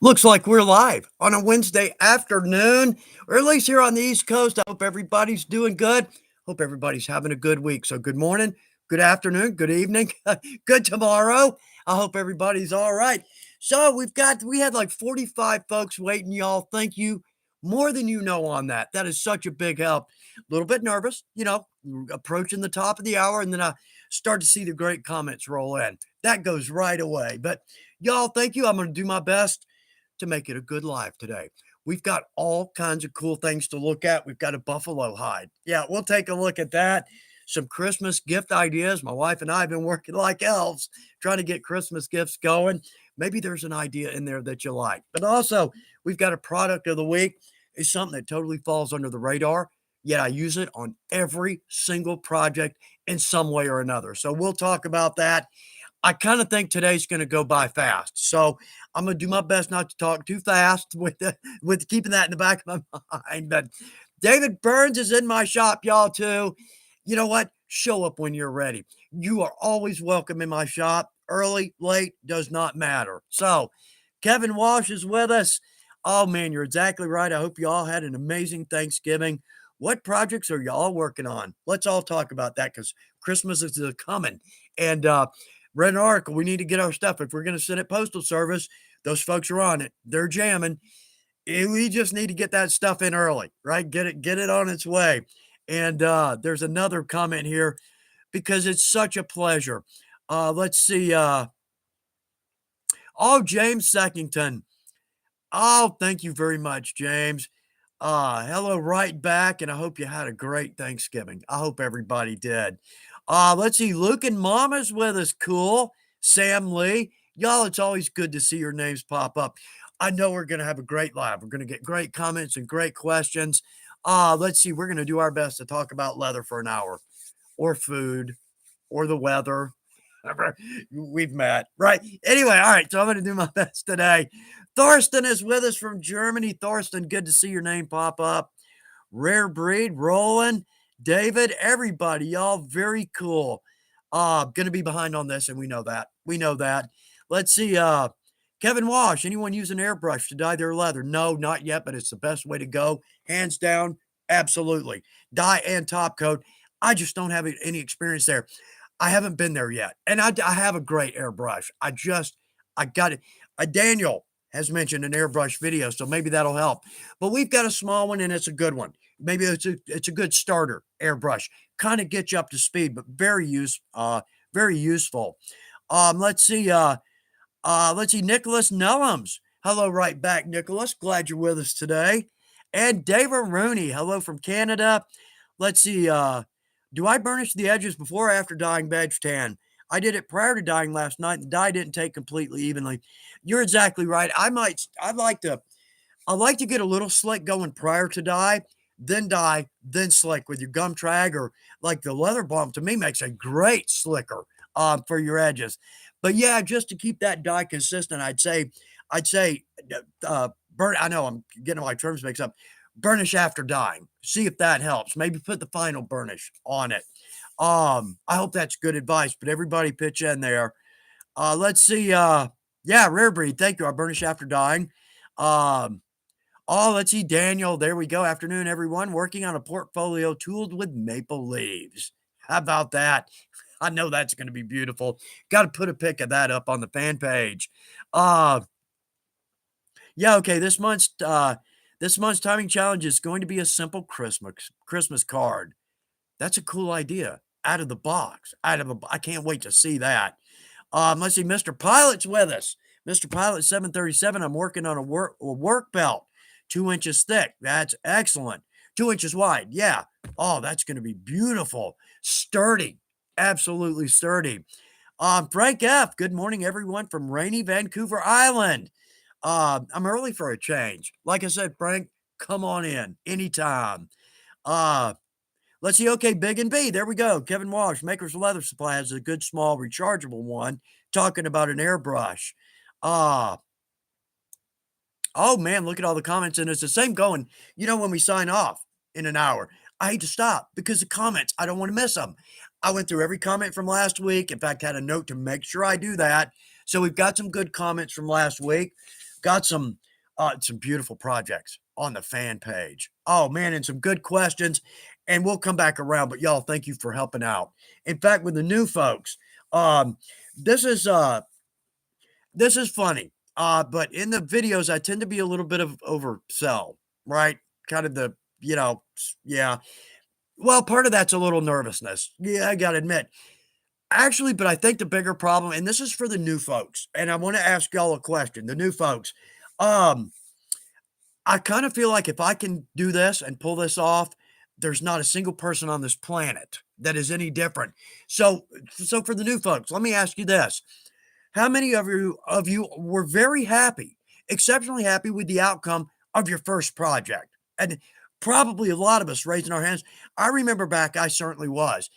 Looks like we're live on a Wednesday afternoon, or at least here on the East Coast. I hope everybody's doing good. Hope everybody's having a good week. So, good morning, good afternoon, good evening, good tomorrow. I hope everybody's all right. So, we had like 45 folks waiting, y'all. Thank you more than you know on that. That is such a big help. A little bit nervous, approaching the top of the hour, and then I start to see the great comments roll in. That goes right away. But, y'all, thank you. I'm going to do my best to make it a good live today. We've got all kinds of cool things to look at. We've got a buffalo hide. Yeah, we'll take a look at that. Some Christmas gift ideas. My wife and I have been working like elves trying to get Christmas gifts going. Maybe there's an idea in there that you like. But also, we've got a product of the week. It's something that totally falls under the radar, yet I use it on every single project in some way or another. So we'll talk about that. I kind of think today's going to go by fast. So I'm going to do my best not to talk too fast with keeping that in the back of my mind. But David Burns is in my shop, y'all, too. You know what? Show up when you're ready. You are always welcome in my shop. Early, late, does not matter. So Kevin Walsh is with us. Oh, man, you're exactly right. I hope you all had an amazing Thanksgiving. What projects are y'all working on? Let's all talk about that because Christmas is coming. And read an article. We need to get our stuff. If we're going to send it postal service, those folks are on it. They're jamming. We just need to get that stuff in early, right? Get it on its way. And there's another comment here because it's such a pleasure. Let's see. James Seckington. Oh, thank you very much, James. Hello, right back, and I hope you had a great Thanksgiving. I hope everybody did. Let's see, Luke and Mama's with us. Cool. Sam Lee. Y'all, it's always good to see your names pop up. I know we're going to have a great live. We're going to get great comments and great questions. Let's see, we're going to do our best to talk about leather for an hour, or food, or the weather. We've met, right? Anyway, all right, so I'm going to do my best today. Thorsten is with us from Germany. Thorsten, good to see your name pop up. Rare Breed, Roland, David, everybody, y'all, very cool. Gonna be behind on this, and we know that. We know that. Let's see. Kevin Walsh, anyone use an airbrush to dye their leather? No, not yet, but it's the best way to go. Hands down, absolutely. Dye and top coat. I just don't have any experience there. I haven't been there yet. And I have a great airbrush. I got it. Daniel has mentioned an airbrush video, so maybe that'll help. But we've got a small one, and it's a good one. Maybe it's a good starter airbrush. Kind of get you up to speed, but very useful. Let's see. Nicholas Nellums. Hello, right back, Nicholas. Glad you're with us today. And David Rooney. Hello from Canada. Let's see. Do I burnish the edges before or after dyeing beige tan? I did it prior to dyeing last night. The dye didn't take completely evenly. You're exactly right. I like to get a little slick going prior to dye, then slick with your gum trag or like the leather balm. To me, makes a great slicker for your edges. But yeah, just to keep that dye consistent, I'd say, burn. I know I'm getting my terms mixed up. Burnish after dyeing. See if that helps. Maybe put the final burnish on it. I hope that's good advice. But everybody pitch in there. Let's see. Yeah, Rare Breed. Thank you. I burnish after dyeing. Let's see, Daniel. There we go. Afternoon, everyone. Working on a portfolio tooled with maple leaves. How about that? I know that's going to be beautiful. Got to put a pic of that up on the fan page. Yeah, okay. This month's timing challenge is going to be a simple Christmas card. That's a cool idea. Out of the box. I can't wait to see that. Let's see, Mr. Pilot's with us. Mr. Pilot 737. I'm working on a work belt, 2 inches thick. That's excellent. 2 inches wide. Yeah. Oh, that's going to be beautiful. Sturdy. Absolutely sturdy. Frank F. Good morning, everyone from rainy Vancouver Island. I'm early for a change. Like I said, Frank, come on in anytime. Let's see. Okay, Big and B. There we go. Kevin Walsh, Maker's Leather Supply, has a good small rechargeable one. Talking about an airbrush. Oh man, look at all the comments, and it's the same going. When we sign off in an hour, I hate to stop because the comments, I don't want to miss them. I went through every comment from last week. In fact, had a note to make sure I do that. So we've got some good comments from last week. Got some beautiful projects on the fan page. Oh man, and some good questions. And we'll come back around. But y'all, thank you for helping out. In fact, with the new folks, um, this is this is funny. But in the videos, I tend to be a little bit of oversell, right? Kind of the, yeah. Well, part of that's a little nervousness. Yeah, I gotta admit. Actually, but I think the bigger problem, and this is for the new folks, and I want to ask y'all a question, the new folks. Um, I kind of feel like if I can do this and pull this off, there's not a single person on this planet that is any different. So for the new folks, let me ask you this. How many of you were very happy, exceptionally happy with the outcome of your first project? And probably a lot of us raising our hands. I remember back, I certainly was.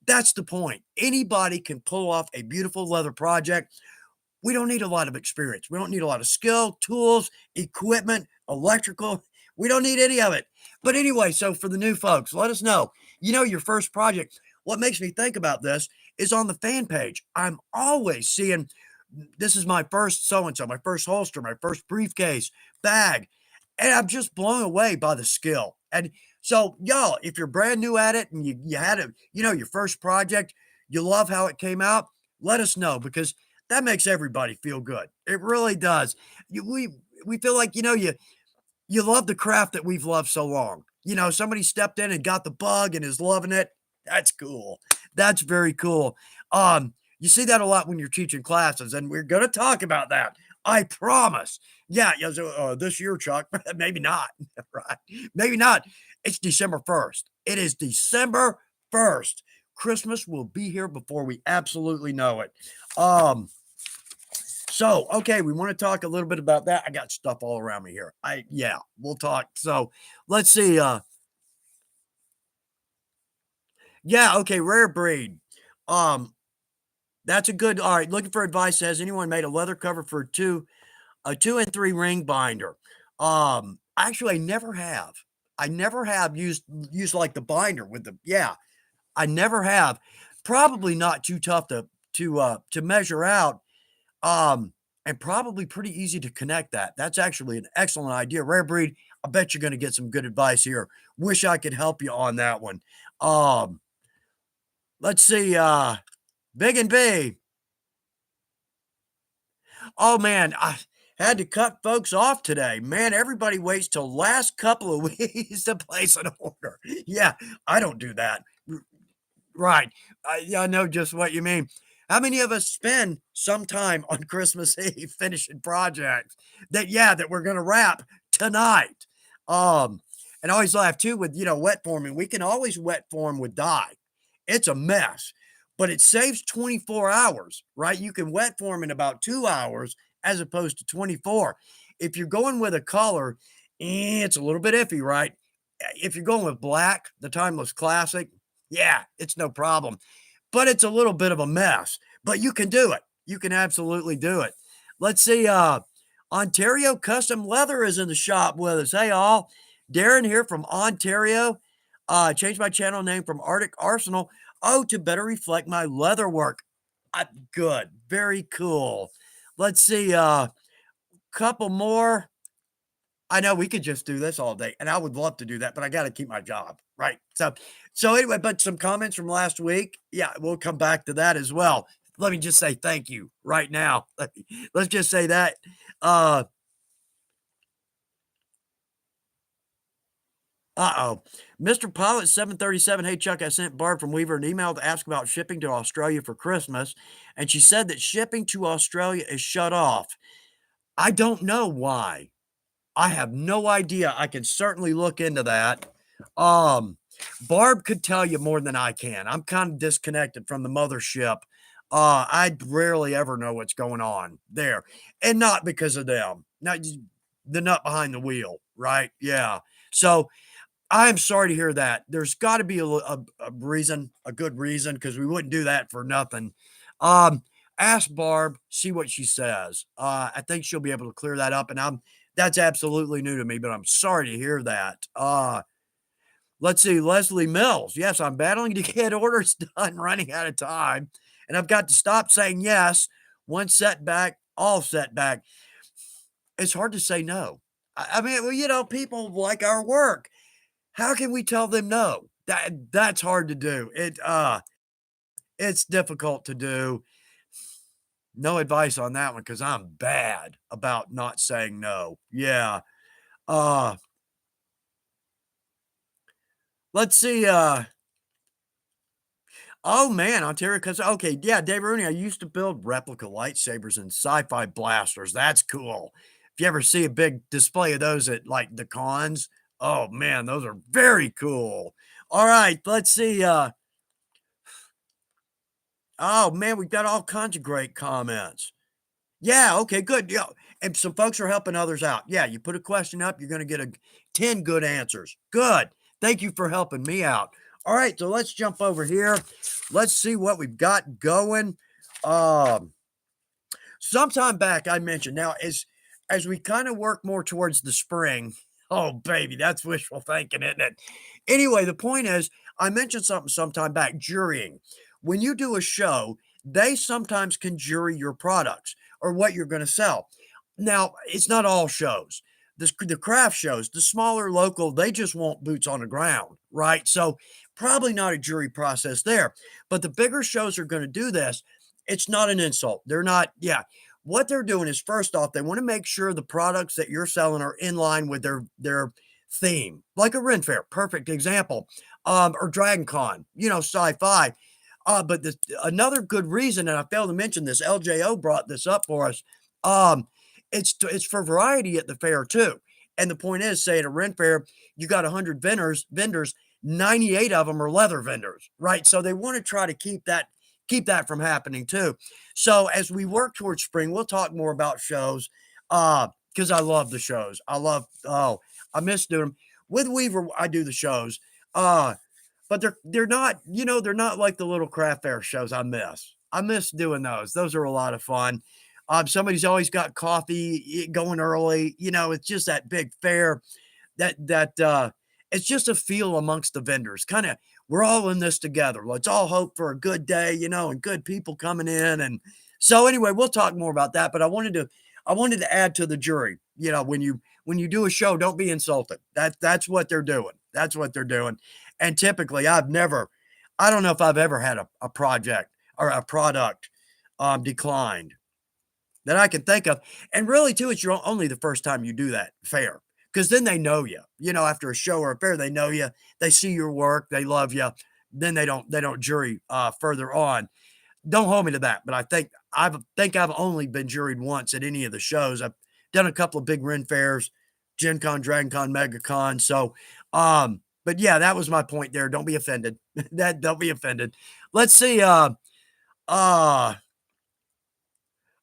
That's the point. Anybody can pull off a beautiful leather project. We don't need a lot of experience. We don't need a lot of skill, tools, equipment, electrical. We don't need any of it. But anyway, so for the new folks, let us know. Your first project. What makes me think about this is on the fan page. I'm always seeing this is my first so and so, my first holster, my first briefcase, bag. And I'm just blown away by the skill. And so, y'all, if you're brand new at it and you had a, your first project, you love how it came out, let us know because that makes everybody feel good. It really does. We feel like, you love the craft that we've loved so long. Somebody stepped in and got the bug and is loving it. That's cool. That's very cool. You see that a lot when you're teaching classes, and we're going to talk about that. I promise. Yeah, yeah. So, this year, Chuck, maybe not. Right? Maybe not. It's December 1st. It is December 1st. Christmas will be here before we absolutely know it. So, okay, we want to talk a little bit about that. I got stuff all around me here. Yeah, we'll talk. So, let's see. Yeah, okay, rare breed. Um, that's a good. All right, looking for advice. Has anyone made a leather cover for a 2 and 3 ring binder? Actually, I never have. I never have used like the binder with the. Yeah, I never have. Probably not too tough to measure out. Um, and probably pretty easy to connect that. That's actually an excellent idea. Rare breed, I bet you're gonna get some good advice here. Wish I could help you on that one. Um, let's see, Big and B. Oh man, I had to cut folks off today. Man, everybody waits till last couple of weeks to place an order. Yeah, I don't do that. Right. Yeah, I know just what you mean. How many of us spend some time on Christmas Eve finishing projects that we're gonna wrap tonight? Um, and I always laugh too with, wet forming. We can always wet form with dye. It's a mess, but it saves 24 hours, right? You can wet form in about 2 hours as opposed to 24. If you're going with a color, it's a little bit iffy, right? If you're going with black, the timeless classic, yeah, it's no problem. But it's a little bit of a mess, but you can do it. You can absolutely do it. Let's see, Ontario Custom Leather is in the shop with us. Hey, all. Darren here from Ontario. Changed my channel name from Arctic Arsenal. Oh, to better reflect my leather work. Good. Very cool. Let's see, couple more. I know we could just do this all day, and I would love to do that, but I gotta keep my job, right? So anyway, but some comments from last week. Yeah, we'll come back to that as well. Let me just say thank you right now. Let's just say that. Uh, uh-oh. Mr. Pilot 737. Hey, Chuck, I sent Barb from Weaver an email to ask about shipping to Australia for Christmas, and she said that shipping to Australia is shut off. I don't know why. I have no idea. I can certainly look into that. Um, Barb could tell you more than I can. I'm kind of disconnected from the mothership. I rarely ever know what's going on there, and not because of them. Not the nut behind the wheel, right? Yeah. So I'm sorry to hear that. There's got to be a reason, a good reason, because we wouldn't do that for nothing. Um, Ask Barb, see what she says. I think she'll be able to clear that up, and that's absolutely new to me, but I'm sorry to hear that. Let's see, Leslie Mills. Yes, I'm battling to get orders done, running out of time, and I've got to stop saying yes. One setback, all setback. It's hard to say no. I mean, well, people like our work. How can we tell them no? That's hard to do. It's difficult to do. No advice on that one because I'm bad about not saying no. Yeah. Uh, let's see. Oh man, Ontario, because okay, yeah, Dave Rooney. I used to build replica lightsabers and sci-fi blasters. That's cool. If you ever see a big display of those at like the cons, oh man, those are very cool. All right, let's see. Oh man, we've got all kinds of great comments. Yeah, okay, good. Yeah, and some folks are helping others out. Yeah, you put a question up, you're gonna get 10 good answers. Good. Thank you for helping me out. All right, so let's jump over here. Let's see what we've got going. Um, Sometime back I mentioned now as we kind of work more towards the spring. Oh baby, that's wishful thinking, isn't it? Anyway, the point is I mentioned something sometime back, jurying. When you do a show, they sometimes can jury your products or what you're going to sell. Now, it's not all shows. The craft shows, the smaller local, they just want boots on the ground, right? So probably not a jury process there. But the bigger shows are going to do this. It's not an insult. They're not, yeah. What they're doing is first off, they want to make sure the products that you're selling are in line with their theme, like a Ren Fair, perfect example, or Dragon Con, sci-fi. But another good reason, and I failed to mention this, LJO brought this up for us. Um, it's for variety at the fair too. And the point is, say at a Ren Fair, you got 100 vendors, 98 of them are leather vendors, right? So they want to try to keep that from happening too. So as we work towards spring, we'll talk more about shows. Because I love the shows. I miss doing them. With Weaver, I do the shows. But they're not, they're not like the little craft fair shows I miss. I miss doing those. Those are a lot of fun. Somebody's always got coffee going early. It's just that big fair that it's just a feel amongst the vendors. Kind of, we're all in this together. Let's all hope for a good day, and good people coming in. And so anyway, we'll talk more about that. But I wanted to add to the jury. When you do a show, don't be insulted. That's what they're doing. That's what they're doing. And typically, I don't know if I've ever had a project or a product declined that I can think of. And really, too, it's only the first time you do that fair because then they know you. After a show or a fair, they know you. They see your work. They love you. Then they don't jury further on. Don't hold me to that, but I think I've only been juried once at any of the shows. I've done a couple of big Ren fairs, Gen Con, Dragon Con, MegaCon. So, but yeah, that was my point there. Don't be offended. Don't be offended. Let's see. Uh,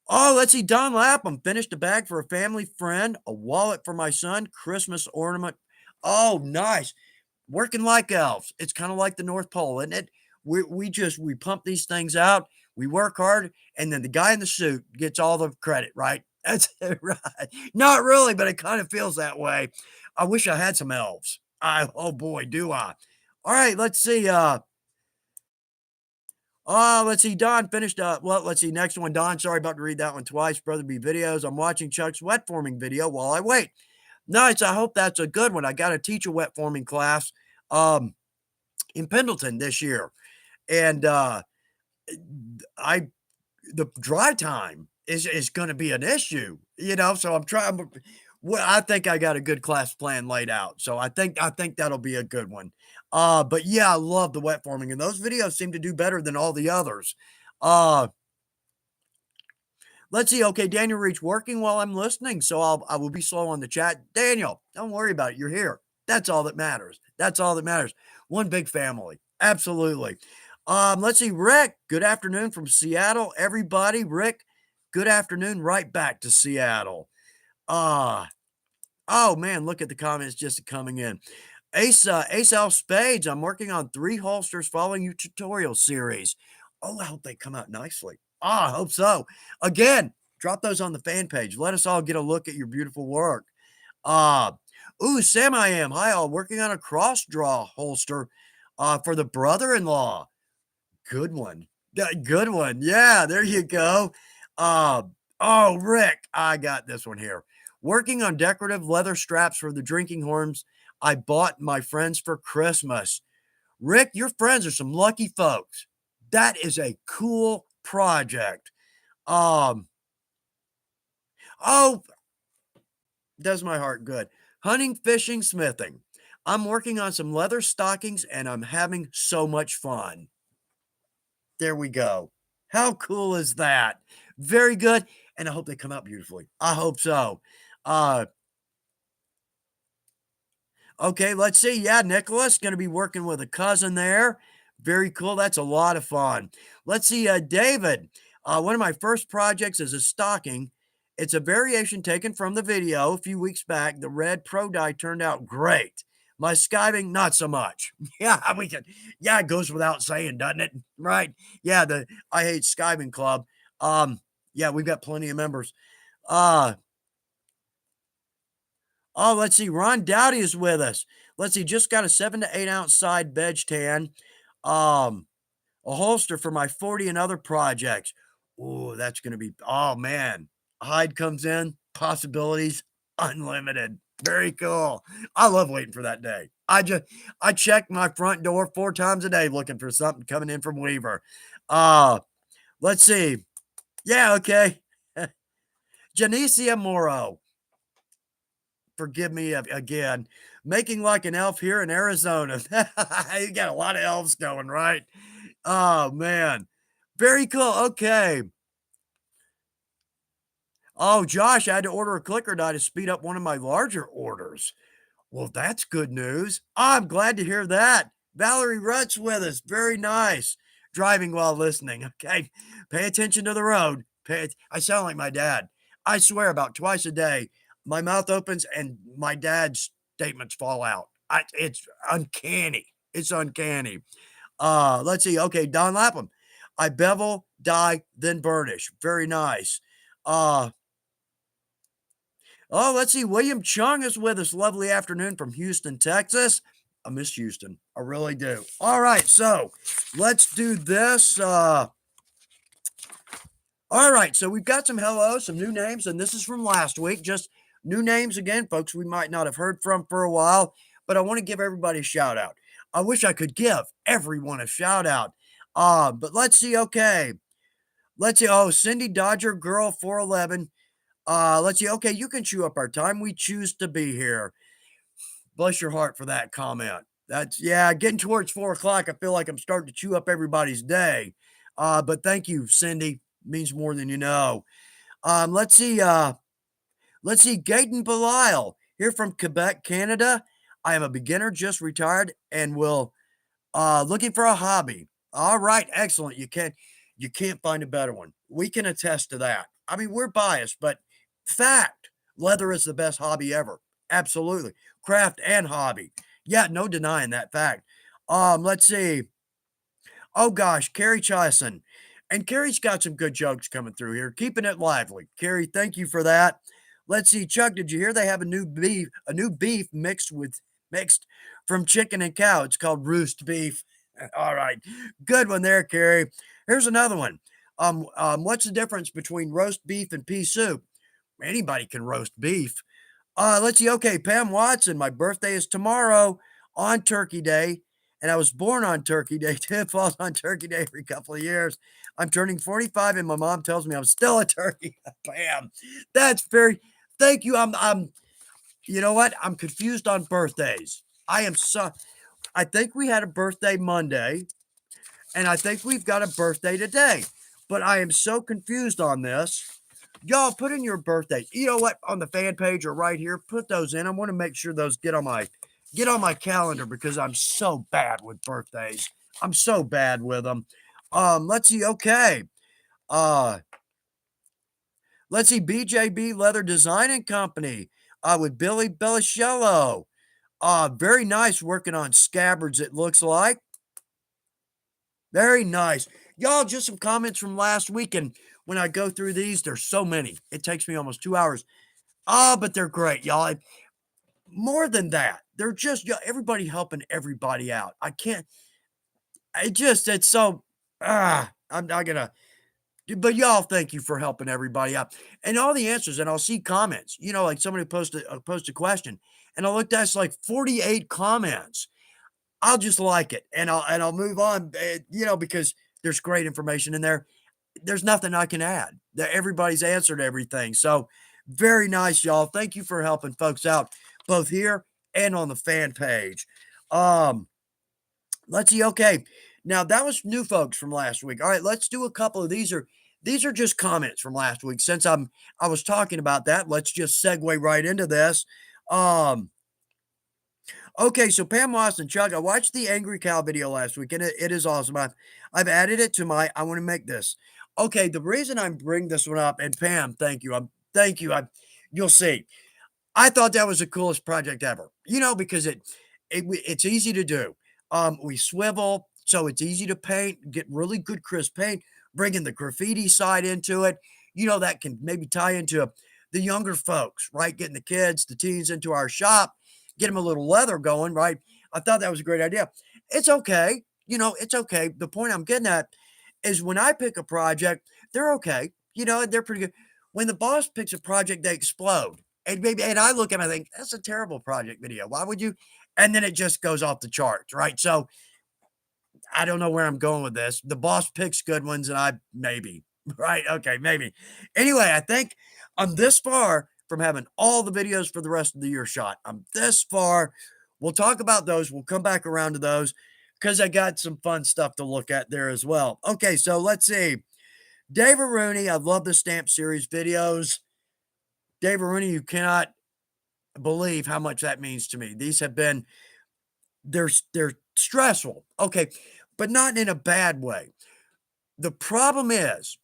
let's see. Don Lapham finished a bag for a family friend, a wallet for my son, Christmas ornament. Oh, nice. Working like elves. It's kind of like the North Pole, isn't it? We pump these things out. We work hard, and then the guy in the suit gets all the credit, right? That's right. Not really, but it kind of feels that way. I wish I had some elves. Oh boy, do I. All right, let's see. Let's see. Don finished up. Well, let's see. Next one, Don. Sorry about to read that one twice. Brother B videos. I'm watching Chuck's wet forming video while I wait. Nice. I hope that's a good one. I got to teach a wet forming class um in Pendleton this year. And I the dry time is going to be an issue, so I'm trying. Well, I think I got a good class plan laid out. So I think that'll be a good one. But yeah, I love the wet forming and those videos seem to do better than all the others. Uh Let's see. Okay, Daniel Reach working while I'm listening, so I will be slow on the chat. Daniel, don't worry about it. You're here. That's all that matters. That's all that matters. One big family. Absolutely. Let's see. Rick, good afternoon from Seattle. Everybody, Rick, good afternoon. Right back to Seattle. Uh, oh man, look at the comments just coming in. Ace Al Spades. I'm working on 3 holsters following your tutorial series. Oh, I hope they come out nicely. I hope so. Again, drop those on the fan page. Let us all get a look at your beautiful work. Uh, Sam I am. Hi, all. Working on a cross draw holster for the brother-in-law. Good one. Good one. Yeah, there you go. Uh, Oh, Rick, I got this one here. Working on decorative leather straps for the drinking horns I bought my friends for Christmas. Rick, your friends are some lucky folks. That is a cool project. Um, oh, does my heart good. Hunting, fishing, smithing. I'm working on some leather stockings and I'm having so much fun. There we go. How cool is that? Very good. And I hope they come out beautifully. I hope so. Uh, Okay, let's see. Yeah, Nicholas going to be working with a cousin there. Very cool. That's a lot of fun. Let's see. David, one of my first projects is a stocking. It's a variation taken from the video a few weeks back. The red pro dye turned out great. My skiving, not so much. Yeah, we can. Yeah, it goes without saying, doesn't it? Right? Yeah, the I Hate Skiving Club. Um, yeah, we've got plenty of members. Uh, Oh, let's see. Ron Dowdy is with us. Let's see. Just got a 7 to 8 ounce side veg tan. Um, a holster for my 40 and other projects. Oh, that's going to be, oh man. Hyde comes in, possibilities unlimited. Very cool. I love waiting for that day. I check my front door 4 times a day looking for something coming in from Weaver. Uh, let's see. Yeah, okay. Janicia Moro. Forgive me again, making like an elf here in Arizona. You got a lot of elves going, right? Oh, man. Very cool. Okay. Oh, Josh, I had to order a clicker die to speed up one of my larger orders. Well, that's good news. I'm glad to hear that. Valerie Rutt's with us. Very nice. Driving while listening. Okay. Pay attention to the road. I sound like my dad. I swear about twice a day, my mouth opens and my dad's statements fall out. It's uncanny. It's uncanny. Let's see. Okay, Don Lapham. I bevel, dye, then burnish. Very nice. Uh, Oh, let's see. William Chung is with us. Lovely afternoon from Houston, Texas. I miss Houston. I really do. All right. So let's do this. All right. So we've got some hellos, some new names, and this is from last week. Just new names again, folks, we might not have heard from for a while, but I want to give everybody a shout out. I wish I could give everyone a shout out. But let's see. Okay. Let's see. Oh, Cindy Dodger Girl 411. Let's see. Okay, you can chew up our time. We choose to be here. Bless your heart for that comment. That's yeah, getting towards 4 o'clock. I feel like I'm starting to chew up everybody's day. But thank you, Cindy. Means more than you know. Let's see. Let's see. Gaten Belial here from Quebec, Canada. I am a beginner, just retired, and will looking for a hobby. All right, excellent. You can't find a better one. We can attest to that. I mean, we're biased, but fact, leather is the best hobby ever. Absolutely. Craft and hobby. Yeah, no denying that fact. Let's see. Oh gosh, Carrie Chison. And Carrie's got some good jokes coming through here, keeping it lively. Carrie, thank you for that. Let's see, Chuck, did you hear they have a new beef mixed from chicken and cow? It's called roost beef. All right. Good one there, Carrie. Here's another one. What's the difference between roast beef and pea soup? Anybody can roast beef. Let's see. Okay, Pam Watson. My birthday is tomorrow on Turkey Day, and I was born on Turkey Day too. It falls on Turkey Day every couple of years. I'm turning 45, and my mom tells me I'm still a turkey. Pam, that's very. Thank you. I'm. You know what? I'm confused on birthdays. I am so. I think we had a birthday Monday, and I think we've got a birthday today, but I am so confused on this. Y'all put in your birthdays. You know what? On the fan page or right here, put those in. I want to make sure those get on my calendar because I'm so bad with birthdays. I'm so bad with them. Let's see. Okay. Uh, let's see. BJB Leather Design and Company. With Billy Bellichello. Very nice working on scabbards, it looks like. Very nice. Y'all, just some comments from last week. And when I go through these, there's so many. It takes me almost 2 hours. But they're great, y'all. More than that, they're just everybody helping everybody out. I can't, it's so, I'm not gonna. But y'all, thank you for helping everybody out and all the answers. And I'll see comments, like somebody post a question, and I looked at it's like 48 comments. I'll just like it, and I'll move on, because there's great information in there. There's nothing I can add. That everybody's answered everything. So very nice, y'all. Thank you for helping folks out both here and on the fan page. Um, let's see. Okay. Now that was new folks from last week. All right, let's do a couple of these are just comments from last week. Since I was talking about that, let's just segue right into this. Um, Okay, so Pam Moss and Chuck, I watched the Angry Cow video last week, and it is awesome. I've added it to my. I want to make this. Okay, the reason I'm bringing this one up, and Pam, thank you. Thank you. You'll see. I thought that was the coolest project ever. Because it's easy to do. We swivel, so it's easy to paint. Get really good crisp paint. Bringing the graffiti side into it. That can maybe tie into the younger folks, right? Getting the kids, the teens into our shop, get them a little leather going, right? I thought that was a great idea. It's okay. It's okay. The point I'm getting at is when I pick a project, they're okay. They're pretty good. When the boss picks a project, they explode. And I look at it, I think, that's a terrible project video. Why would you? And then it just goes off the charts, right? So I don't know where I'm going with this. The boss picks good ones, and I maybe, right? Okay, maybe. Anyway, I think I'm this far from having all the videos for the rest of the year shot. I'm this far. We'll talk about those. We'll come back around to those because I got some fun stuff to look at there as well. Okay, so let's see. Dave Rooney, I love the Stamp Series videos. Dave Rooney, you cannot believe how much that means to me. These have been they're stressful. Okay, but not in a bad way. The problem is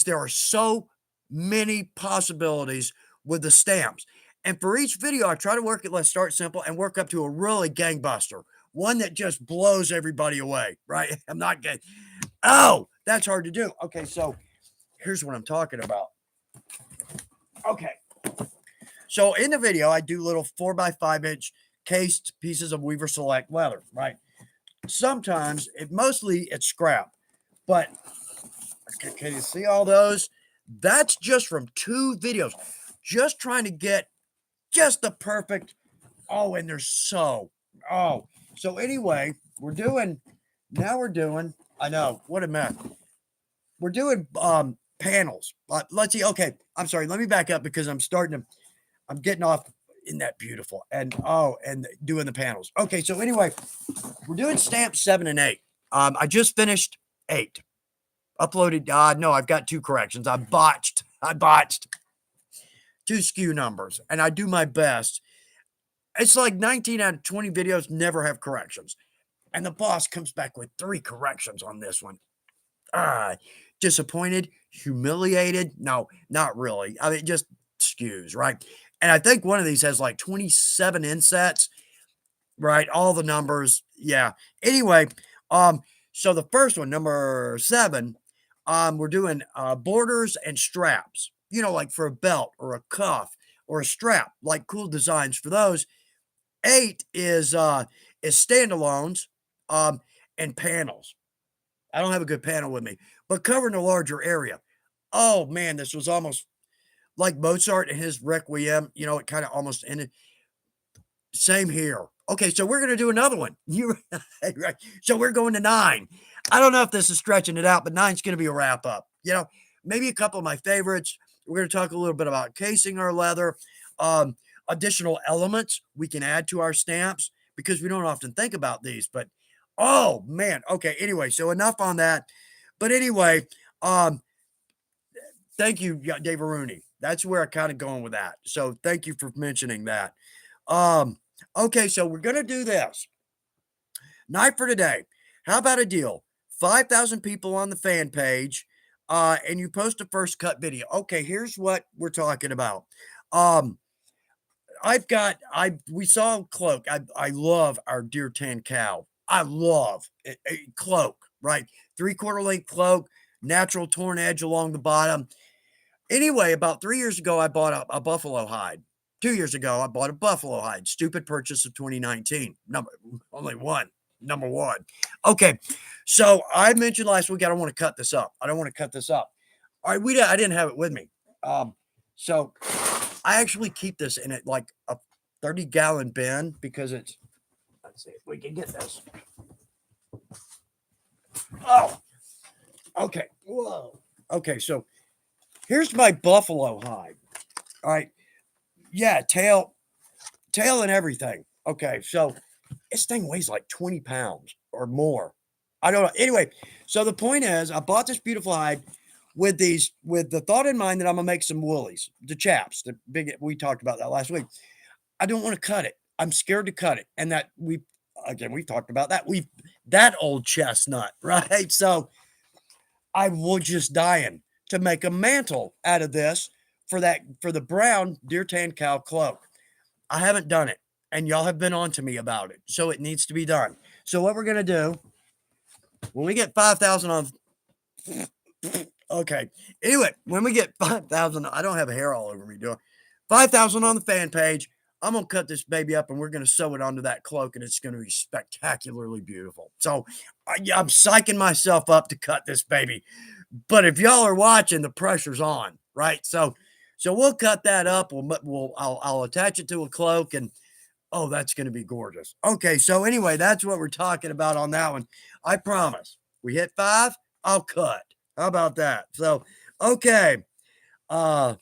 there are so many possibilities with the stamps. And for each video, I try to work it, let's start simple and work up to a really gangbuster, one that just blows everybody away, right? I'm not getting, oh, that's hard to do. Okay, so here's what I'm talking about. Okay, so in the video, I do little 4x5 inch cased pieces of Weaver Select leather, right? Sometimes, mostly it's scrap, but can you see all those? That's just from 2 videos. Just trying to get just the perfect. Oh, and they're so. Oh, so anyway, we're doing. I know what a mess. We're doing panels. Let's see. Okay, I'm sorry. Let me back up because I'm getting off in that beautiful and doing the panels. Okay, so anyway, we're doing stamps 7 and 8. I just finished 8. Uploaded. No, I've got 2 corrections. I botched 2 SKU numbers, and I do my best. It's like 19 out of 20 videos never have corrections. And the boss comes back with 3 corrections on this one. Disappointed, humiliated. No, not really. I mean, just SKUs, right? And I think one of these has like 27 insets, right? All the numbers. Yeah. Anyway, so the first one, number 7, we're doing borders and straps, like for a belt or a cuff or a strap, like cool designs for those. 8 is standalones and panels. I don't have a good panel with me, but covering a larger area. Oh man, this was almost like Mozart and his Requiem. It kind of almost ended. Same here. Okay, so we're gonna do another one. You right? So we're going to 9. I don't know if this is stretching it out, but 9's gonna be a wrap up. Maybe a couple of my favorites. We're gonna talk a little bit about casing our leather, additional elements we can add to our stamps because we don't often think about these. But oh man, okay. Anyway, so enough on that. But anyway, thank you, Dave Rooney. That's where I kind of going with that. So thank you for mentioning that. Okay, so we're gonna do this. Night for today. How about a deal? 5,000 people on the fan page, and you post a first cut video. Okay, here's what we're talking about. Um, we saw a cloak. I love our deer tan cow. I love a cloak, right? 3/4 length cloak, natural torn edge along the bottom. Anyway, about 3 years ago, I bought a buffalo hide. 2 years ago, I bought a buffalo hide. Stupid purchase of 2019. Only one. Number 1. Okay. So I mentioned last week, I don't want to cut this up. All right, I didn't have it with me. So I actually keep this in it like a 30-gallon bin because it's. Let's see if we can get this. Oh, okay. Whoa. Okay, so here's my buffalo hide. All right. Yeah, tail and everything. Okay, so this thing weighs like 20 pounds or more. I don't know. Anyway, so the point is, I bought this beautiful hide with the thought in mind that I'm gonna make some woolies, the chaps, the big. We talked about that last week. I don't want to cut it. I'm scared to cut it, and that we've talked about that. That old chestnut, right? So I was just dying to make a mantle out of this for the brown deer tan cow cloak. I haven't done it, and y'all have been on to me about it, so it needs to be done. So what we're gonna do when we get 5,000 on, okay. Anyway, when we get 5,000, I don't have hair all over me, do I? 5,000 on the fan page. I'm gonna cut this baby up, and we're gonna sew it onto that cloak, and it's gonna be spectacularly beautiful. So I'm psyching myself up to cut this baby. But if y'all are watching, the pressure's on, right? So we'll cut that up. I'll attach it to a cloak, and oh, that's going to be gorgeous. Okay, so anyway, that's what we're talking about on that one. I promise. We hit 5, I'll cut. How about that? So, okay. Uh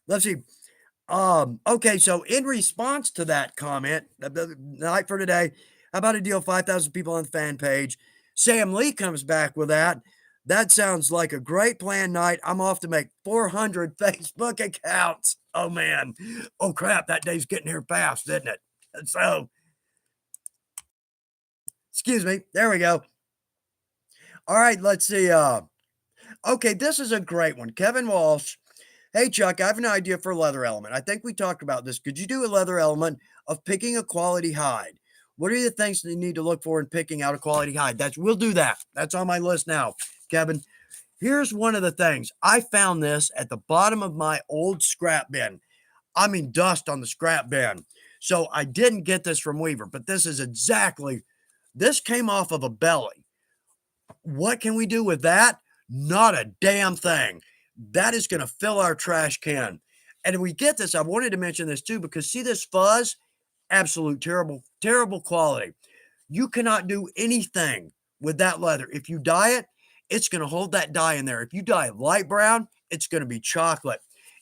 let's see. Okay, so in response to that comment, the night for today, how about a deal 5,000 people on the fan page? Sam Lee comes back with that. That sounds like a great plan night. I'm off to make 400 Facebook accounts. Oh man. Oh crap, that day's getting here fast, isn't it? So, excuse me. There we go. All right, let's see. Okay, this is a great one. Kevin Walsh. Hey, Chuck, I have an idea for a leather element. I think we talked about this. Could you do a leather element of picking a quality hide? What are the things that you need to look for in picking out a quality hide? We'll do that. That's on my list now, Kevin. Here's one of the things. I found this at the bottom of my old scrap bin. I mean, dust on the scrap bin. So I didn't get this from Weaver, but this came off of a belly. What can we do with that? Not a damn thing. That is going to fill our trash can. And if we get this, I wanted to mention this too, because see this fuzz? Absolute terrible, terrible quality. You cannot do anything with that leather. If you dye it, it's going to hold that dye in there. If you dye it light brown, it's going to be chocolate.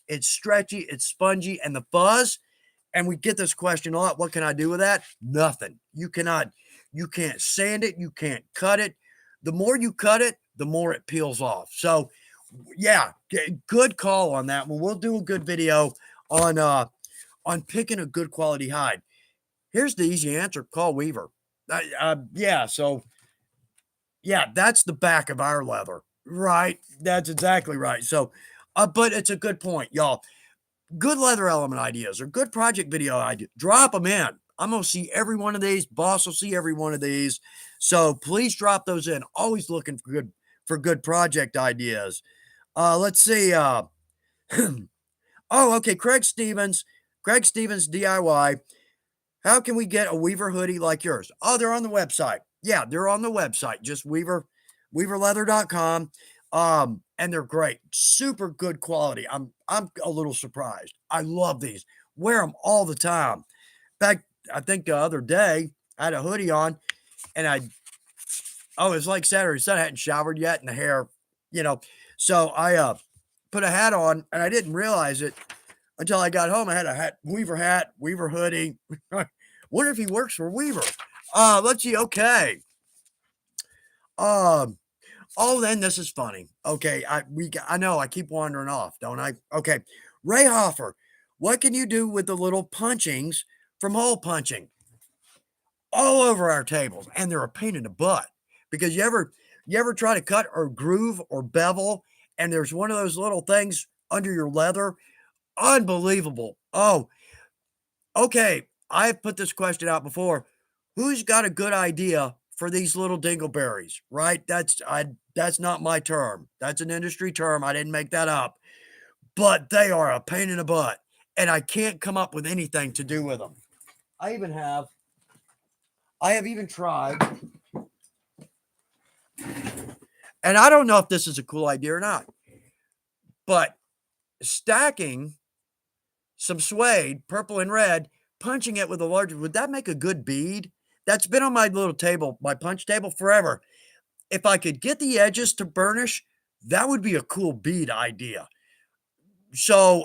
It's stretchy, it's spongy, and the fuzz. And we get this question a lot. What can I do with that? Nothing. You can't sand it. You can't cut it. The more you cut it, the more it peels off. So yeah, good call on that one. We'll do a good video on picking a good quality hide. Here's the easy answer. Call Weaver. Yeah, so yeah, that's the back of our leather. Right. That's exactly right. So, but it's a good point, y'all. Good leather element ideas or good project video ideas, drop them in. I'm going to see every one of these. Boss will see every one of these. So please drop those in. Always looking for good project ideas. Let's see. Oh, okay. Craig Stevens DIY. How can we get a Weaver hoodie like yours? Oh, they're on the website. Yeah, they're on the website. Just weaverleather.com. And they're great. Super good quality. I'm a little surprised. I love these. Wear them all the time. In fact, I think the other day I had a hoodie on and it's like Saturday. I hadn't showered yet and the hair, you know. So I put a hat on and I didn't realize it until I got home. I had a hat, Weaver hoodie. Wonder if he works for Weaver. Let's see. Okay. Oh, then this is funny. Okay, I know I keep wandering off, don't I? Okay, Ray Hoffer, what can you do with the little punchings from hole punching? All over our tables, and they're a pain in the butt because you ever try to cut or groove or bevel, and there's one of those little things under your leather. Unbelievable. Oh, okay. I've put this question out before. Who's got a good idea for these little dingleberries? Right? That's not my term. That's an industry term. I didn't make that up. But they are a pain in the butt. And I can't come up with anything to do with them. I have even tried And I don't know if this is a cool idea or not, but stacking some suede, purple and red, punching it with a larger, would that make a good bead? That's been on my little table, my punch table forever. If I could get the edges to burnish, that would be a cool bead idea. So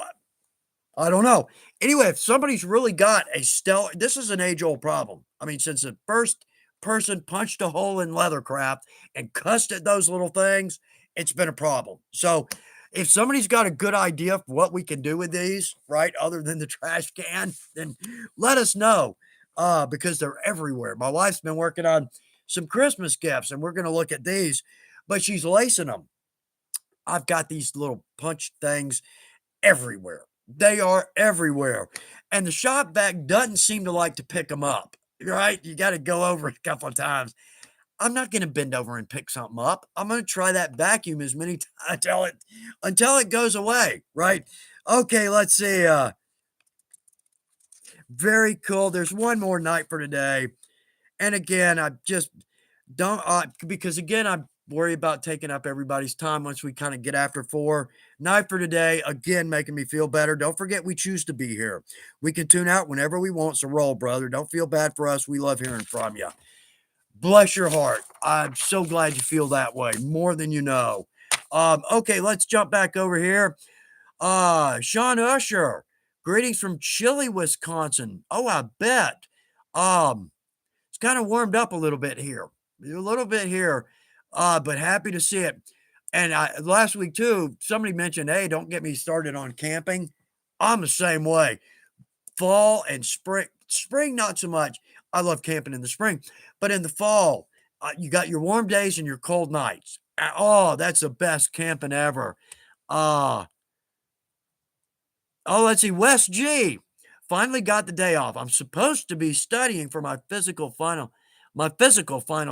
I don't know. Anyway, if somebody's really got a stellar, this is an age-old problem. I mean, since the first person punched a hole in leathercraft and cussed at those little things, it's been a problem. So if somebody's got a good idea of what we can do with these, right, other than the trash can, then let us know, because they're everywhere. My wife's been working on some Christmas gifts, and we're going to look at these, but she's lacing them. I've got these little punch things everywhere. They are everywhere. And the shop vac doesn't seem to like to pick them up, right? You got to go over it a couple of times. I'm not going to bend over and pick something up. I'm going to try that vacuum as many times until it goes away, right? Okay, let's see. Very cool. There's one more night for today. And again, I just don't because again, I worry about taking up everybody's time once we kind of get after 4. Night for today, again, making me feel better. Don't forget we choose to be here. We can tune out whenever we want. So roll, brother. Don't feel bad for us. We love hearing from you. Bless your heart. I'm so glad you feel that way, more than you know. Okay, let's jump back over here. Sean Usher, greetings from Chile, Wisconsin. Oh, I bet. Um, it's kind of warmed up a little bit here. A little bit here, but happy to see it. And last week too, somebody mentioned, "Hey, don't get me started on camping." I'm the same way. Fall and spring not so much. I love camping in the spring, but in the fall, you got your warm days and your cold nights. Oh, that's the best camping ever. Uh, oh, let's see. West G finally got the day off. I'm supposed to be studying for my physical final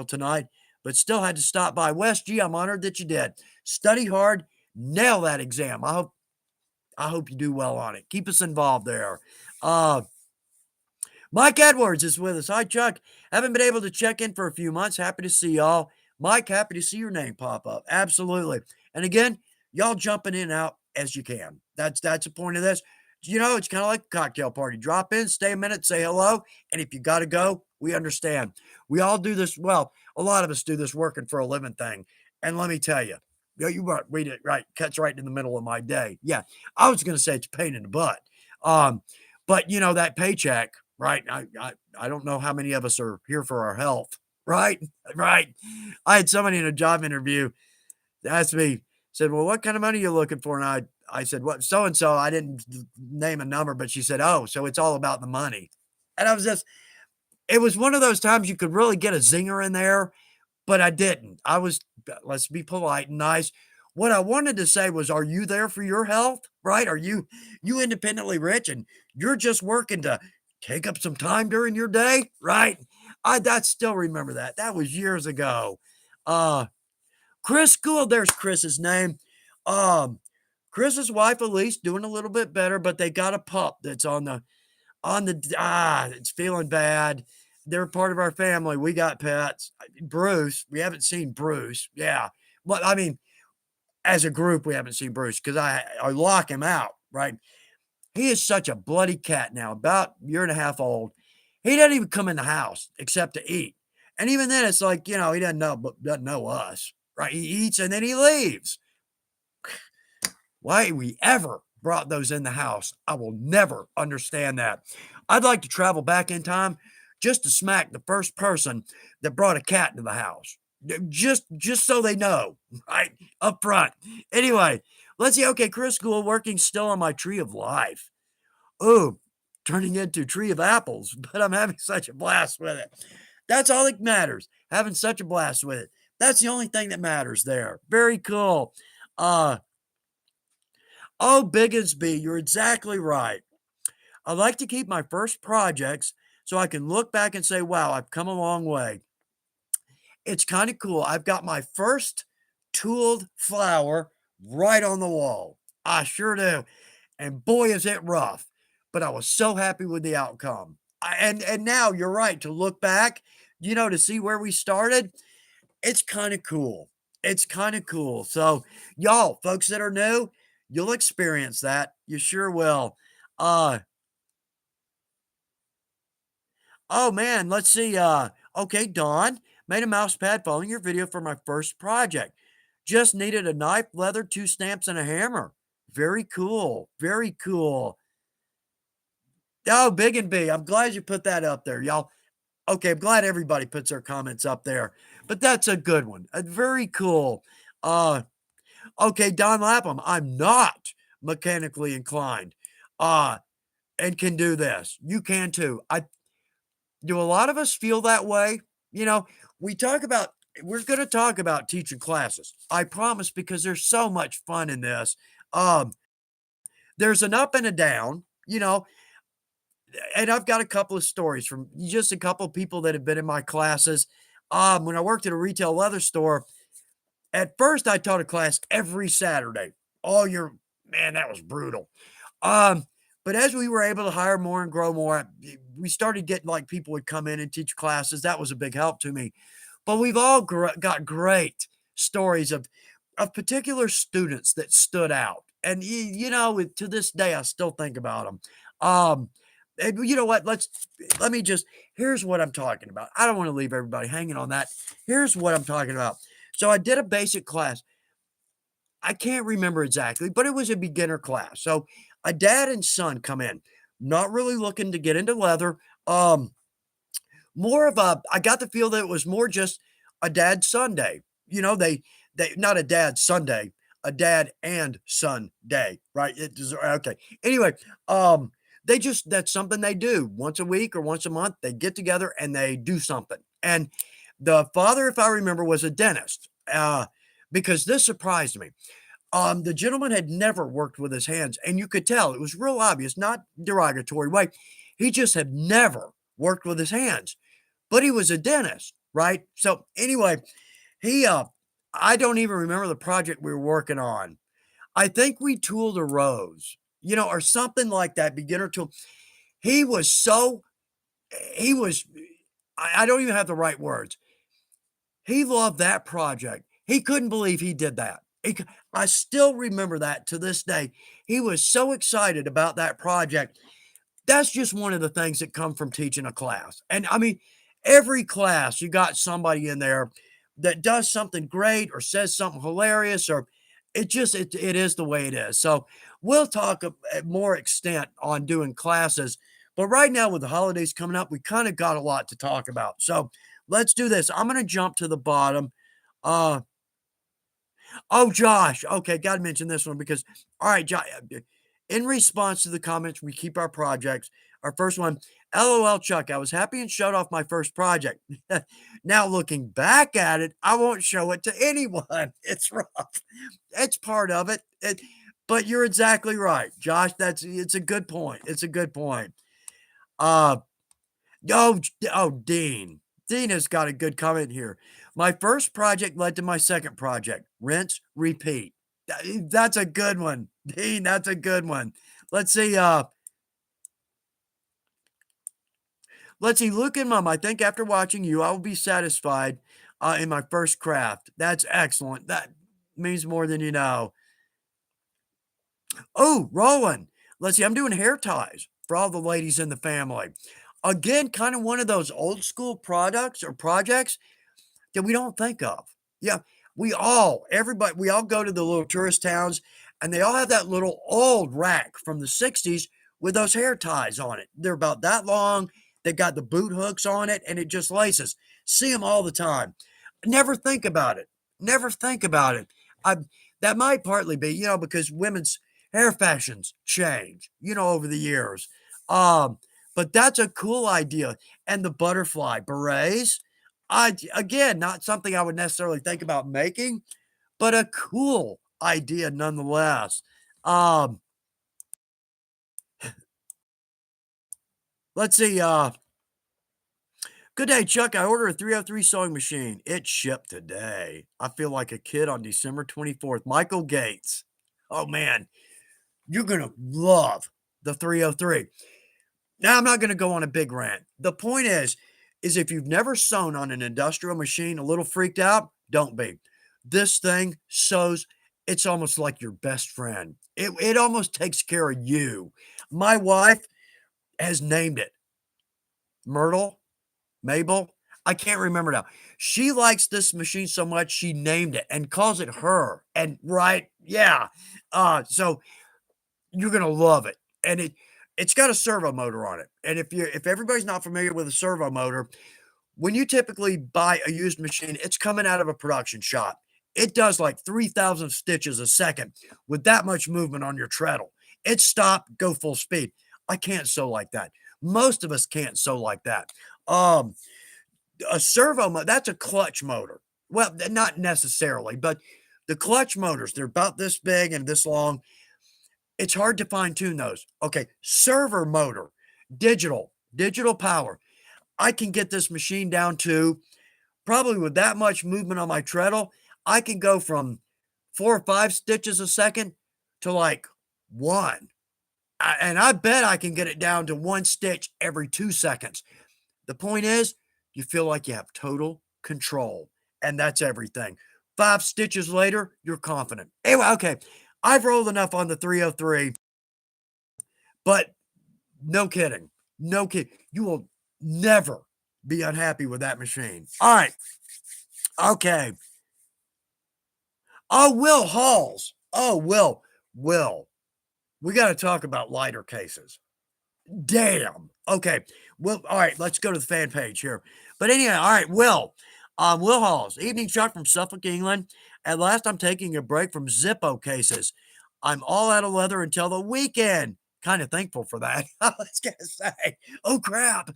tonight, but still had to stop by. West G, I'm honored that you did. Study hard, nail that exam. I hope you do well on it. Keep us involved there. Uh, Mike Edwards is with us. Hi, Chuck. Haven't been able to check in for a few months. Happy to see y'all. Mike, happy to see your name pop up. Absolutely. And again, y'all jumping in and out as you can. That's the point of this. It's kind of like a cocktail party. Drop in, stay a minute, say hello, and if you got to go, we understand. We all do this. Well, a lot of us do this working for a living thing. And let me tell you, you read it right, cuts right in the middle of my day. Yeah, I was going to say it's a pain in the butt. Um, but that paycheck, right? I don't know how many of us are here for our health, right? Right. I had somebody in a job interview asked me, said, "Well, what kind of money are you looking for?" And I said, "What, so and so." I didn't name a number, but she said, "Oh, so it's all about the money." And it was one of those times you could really get a zinger in there, but I didn't. Let's be polite and nice. What I wanted to say was, are you there for your health? Right? Are you independently rich and you're just working to take up some time during your day? Right? I still remember that. That was years ago. Uh Chris Gould, there's Chris's name. Um Chris's wife Elise doing a little bit better, but they got a pup that's it's feeling bad. They're part of our family. We got pets. Bruce, we haven't seen Bruce. Yeah. Well, I mean, as a group, we haven't seen Bruce because I lock him out, right? He is such a bloody cat now, about a year and a half old. He doesn't even come in the house except to eat. And even then, it's like, he doesn't know us, right? He eats and then he leaves. Why we ever brought those in the house, I will never understand that. I'd like to travel back in time just to smack the first person that brought a cat into the house. Just so they know, right? Up front. Anyway, let's see. Okay, Chris School working still on my tree of life. Ooh, turning into tree of apples, but I'm having such a blast with it. That's all that matters. Having such a blast with it. That's the only thing that matters there. Very cool. Uh, Oh, Biggins you're exactly right. I like to keep my first projects so I can look back and say, wow, I've come a long way. It's kind of cool. I've got my first tooled flower right on the wall. I sure do. And boy, is it rough. But I was so happy with the outcome. And now you're right to look back, to see where we started. It's kind of cool. It's kinda cool. So, y'all, folks that are new, you'll experience that. You sure will. Uh, oh, man, let's see, okay, Dawn, made a mouse pad following your video for my first project. Just needed a knife, leather, 2 stamps, and a hammer. Very cool. Very cool. Oh, Big and B, I'm glad you put that up there, y'all. Okay, I'm glad everybody puts their comments up there, but that's a good one. Very cool. Uh, okay, Don Lapham, I'm not mechanically inclined, uh, and can do this. You can too. I do a lot of us feel that way? You know, we talk about we're gonna talk about teaching classes. I promise because there's so much fun in this. Um, there's an up and a down, and I've got a couple of stories from just a couple of people that have been in my classes. When I worked at a retail leather store, at first I taught a class every Saturday. All your man, that was brutal. Um, but as we were able to hire more and grow more, we started getting like people would come in and teach classes. That was a big help to me. But we've all got great stories of particular students that stood out, and to this day, I still think about them. And you know what? Let me just here's what I'm talking about. I don't want to leave everybody hanging on that. Here's what I'm talking about. So I did a basic class. I can't remember exactly, but it was a beginner class. So a dad and son come in, not really looking to get into leather. Um, More of a I got the feel that it was more just a dad Sunday. They not a dad Sunday, a dad and son day, right? Okay. Anyway, they just that's something they do once a week or once a month. They get together and they do something. And the father, if I remember, was a dentist. Because this surprised me. The gentleman had never worked with his hands, and you could tell it was real obvious, not derogatory way. He just had never worked with his hands, but he was a dentist, right? So anyway, he I don't even remember the project we were working on. I think we tooled a rose, or something like that, beginner tool. He was so he was I don't even have the right words. He loved that project. He couldn't believe he did that. I still remember that to this day. He was so excited about that project. That's just one of the things that come from teaching a class. And I mean, every class, you got somebody in there that does something great or says something hilarious, or it is the way it is. So we'll talk at more extent on doing classes. But right now, with the holidays coming up, we kind of got a lot to talk about. So let's do this. I'm going to jump to the bottom. Uh, Oh, Josh. Okay, gotta mention this one because all right, in response to the comments, we keep our projects. Our first one, LOL Chuck, I was happy and showed off my first project. Now looking back at it, I won't show it to anyone. It's rough. It's part of it. But you're exactly right, Josh. It's a good point. It's a good point. Uh Dean. Dean has got a good comment here. My first project led to my second project. Rinse, repeat. That's a good one. Dean, that's a good one. Let's see. Let's see. Luke and Mom, I think after watching you, I will be satisfied in my first craft. That's excellent. That means more than you know. Oh, Roland. Let's see. I'm doing hair ties for all the ladies in the family. Again, kind of one of those old school products or projects that we don't think of. Yeah, we all go to the little tourist towns and they all have that little old rack from the 60s with those hair ties on it. They're about that long. They got the boot hooks on it and it just laces. See them all the time. Never think about it. Never think about it. I That might partly be, because women's hair fashions change, over the years. Um, but that's a cool idea. And the butterfly berets, again, not something I would necessarily think about making, but a cool idea nonetheless. Um, let's see. Good day, Chuck. I ordered a 303 sewing machine. It shipped today. I feel like a kid on December 24th. Michael Gates. Oh man, you're gonna love the 303. Now I'm not gonna go on a big rant. The point is if you've never sewn on an industrial machine, a little freaked out, don't be. this thing sews, it's almost like your best friend. It almost takes care of you. My wife has named it Myrtle, Mabel, I can't remember now. She likes this machine so much, she named it and calls it her, and right? Yeah. So you're gonna love it, and it's got a servo motor on it, and if everybody's not familiar with a servo motor, when you typically buy a used machine, it's coming out of a production shop. It does like 3,000 stitches a second with that much movement on your treadle. It stop, go full speed. I can't sew like that. Most of us can't sew like that. Um, a servo mo that's a clutch motor. Well, not necessarily, but the clutch motors, they're about this big and this long. It's hard to fine tune those. Okay, servo motor, digital power. I can get this machine down to probably with that much movement on my treadle, I can go from 4 or 5 stitches a second to like 1. And I bet I can get it down to 1 stitch every 2 seconds. The point is, you feel like you have total control, and that's everything. 5 stitches later, you're confident. Anyway, okay, I've rolled enough on the 303, but no kidding. No kidding. You will never be unhappy with that machine. All right. Okay. Oh, Will Halls. Oh, Will. We got to talk about lighter cases. Damn. Okay. Well, all right, let's go to the fan page here. But anyway, all right, Will Halls, evening shot from Suffolk, England. At last, I'm taking a break from Zippo cases. I'm all out of leather until the weekend. Kind of thankful for that. I was gonna say, oh crap.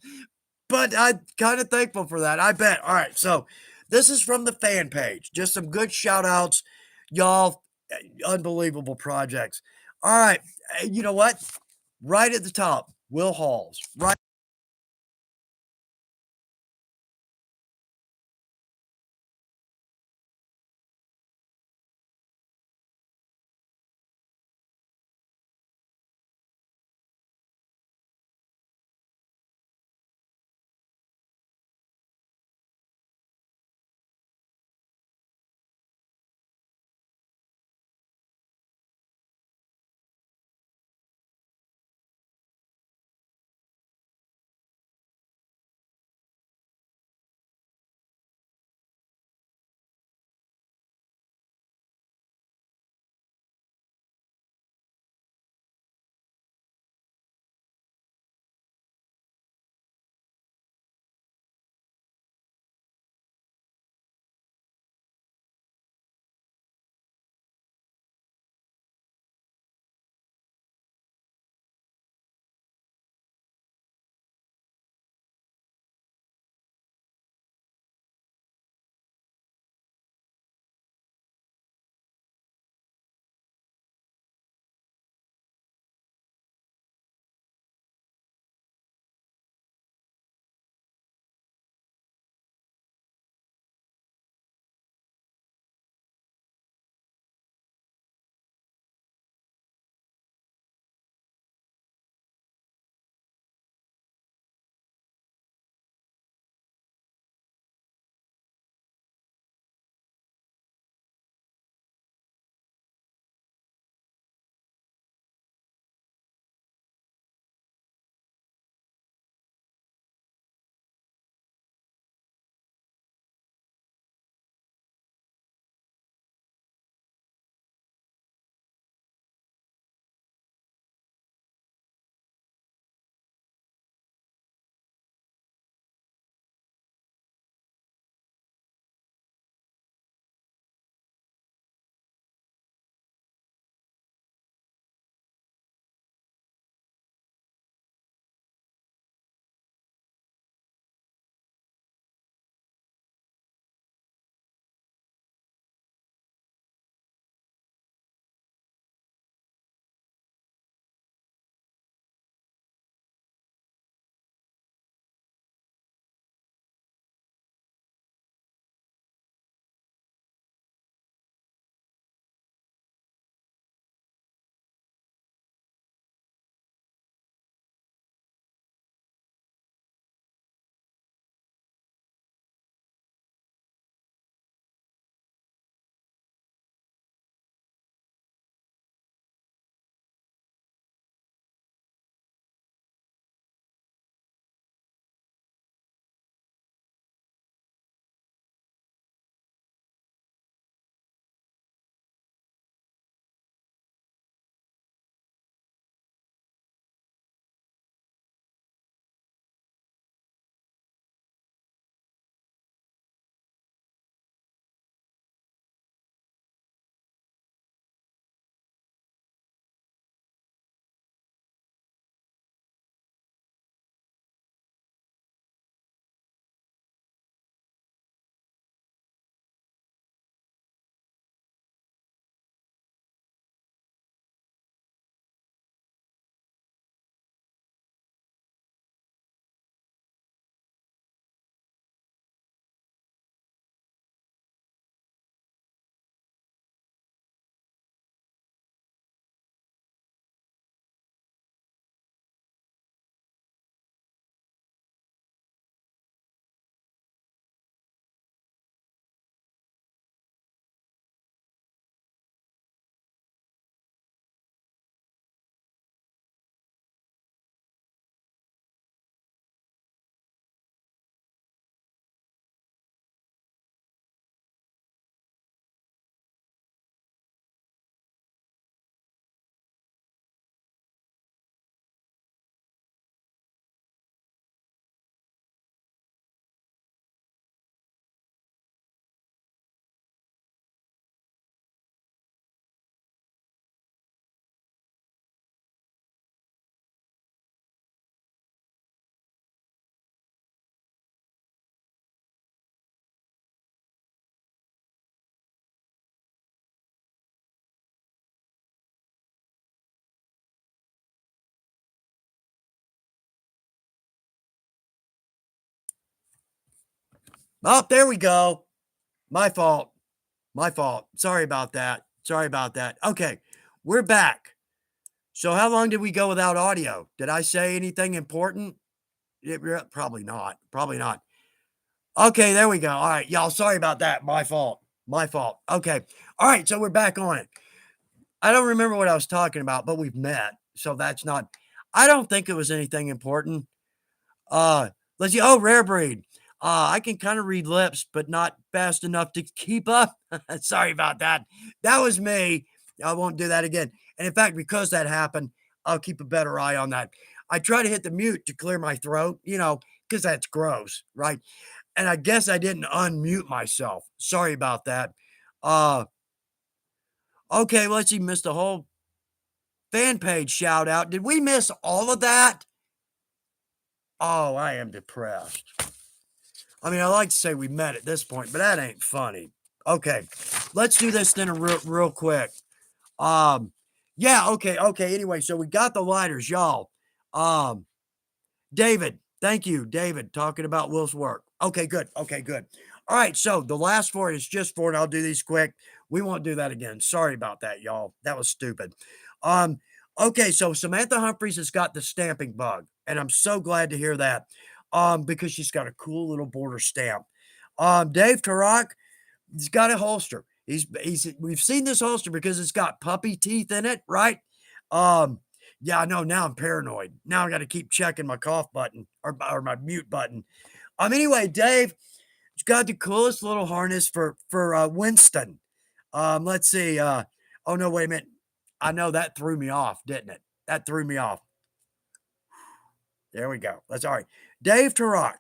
But I'm kind of thankful for that. I bet. All right, so this is from the fan page. Just some good shout outs. Y'all, unbelievable projects. All right. You know what? Right at the top, Will Halls. Right. Oh, there we go. My fault. My fault. Sorry about that. Sorry about that. Okay, we're back. So how long did we go without audio? Did I say anything important? Probably not. Probably not. Okay, there we go. All right, y'all. Sorry about that. My fault. My fault. Okay. All right, so we're back on it. I don't remember what I was talking about, but we've met. So that's not I don't think it was anything important. Uh, let's see. Oh, rare breed. I can kind of read lips, but not fast enough to keep up. Sorry about that. That was me. I won't do that again. And in fact, because that happened, I'll keep a better eye on that. I try to hit the mute to clear my throat, because that's gross, right? And I guess I didn't unmute myself. Sorry about that. Uh, okay, let's see. Missed the whole fan page shout out. Did we miss all of that? Oh, I am depressed. I mean, I like to say we met at this point, but that ain't funny. Okay, let's do this then real quick. Um, yeah, okay. Anyway, so we got the lighters, y'all. Um, David, thank you, David, talking about Will's work. Okay, good. Okay, good. All right, so the last four is just four, and I'll do these quick. We won't do that again. Sorry about that, y'all. That was stupid. Um, okay, so Samantha Humphreys has got the stamping bug, and I'm so glad to hear that. Because she's got a cool little border stamp. Dave Tarak, he's got a holster. We've seen this holster because it's got puppy teeth in it, right? Um, yeah, I know. Now I'm paranoid. Now I got to keep checking my cough button or my mute button. Anyway, Dave, it's got the coolest little harness for Winston. Let's see. Oh no, wait a minute. I know that threw me off, didn't it? That threw me off. There we go. That's all right. Dave Tarak,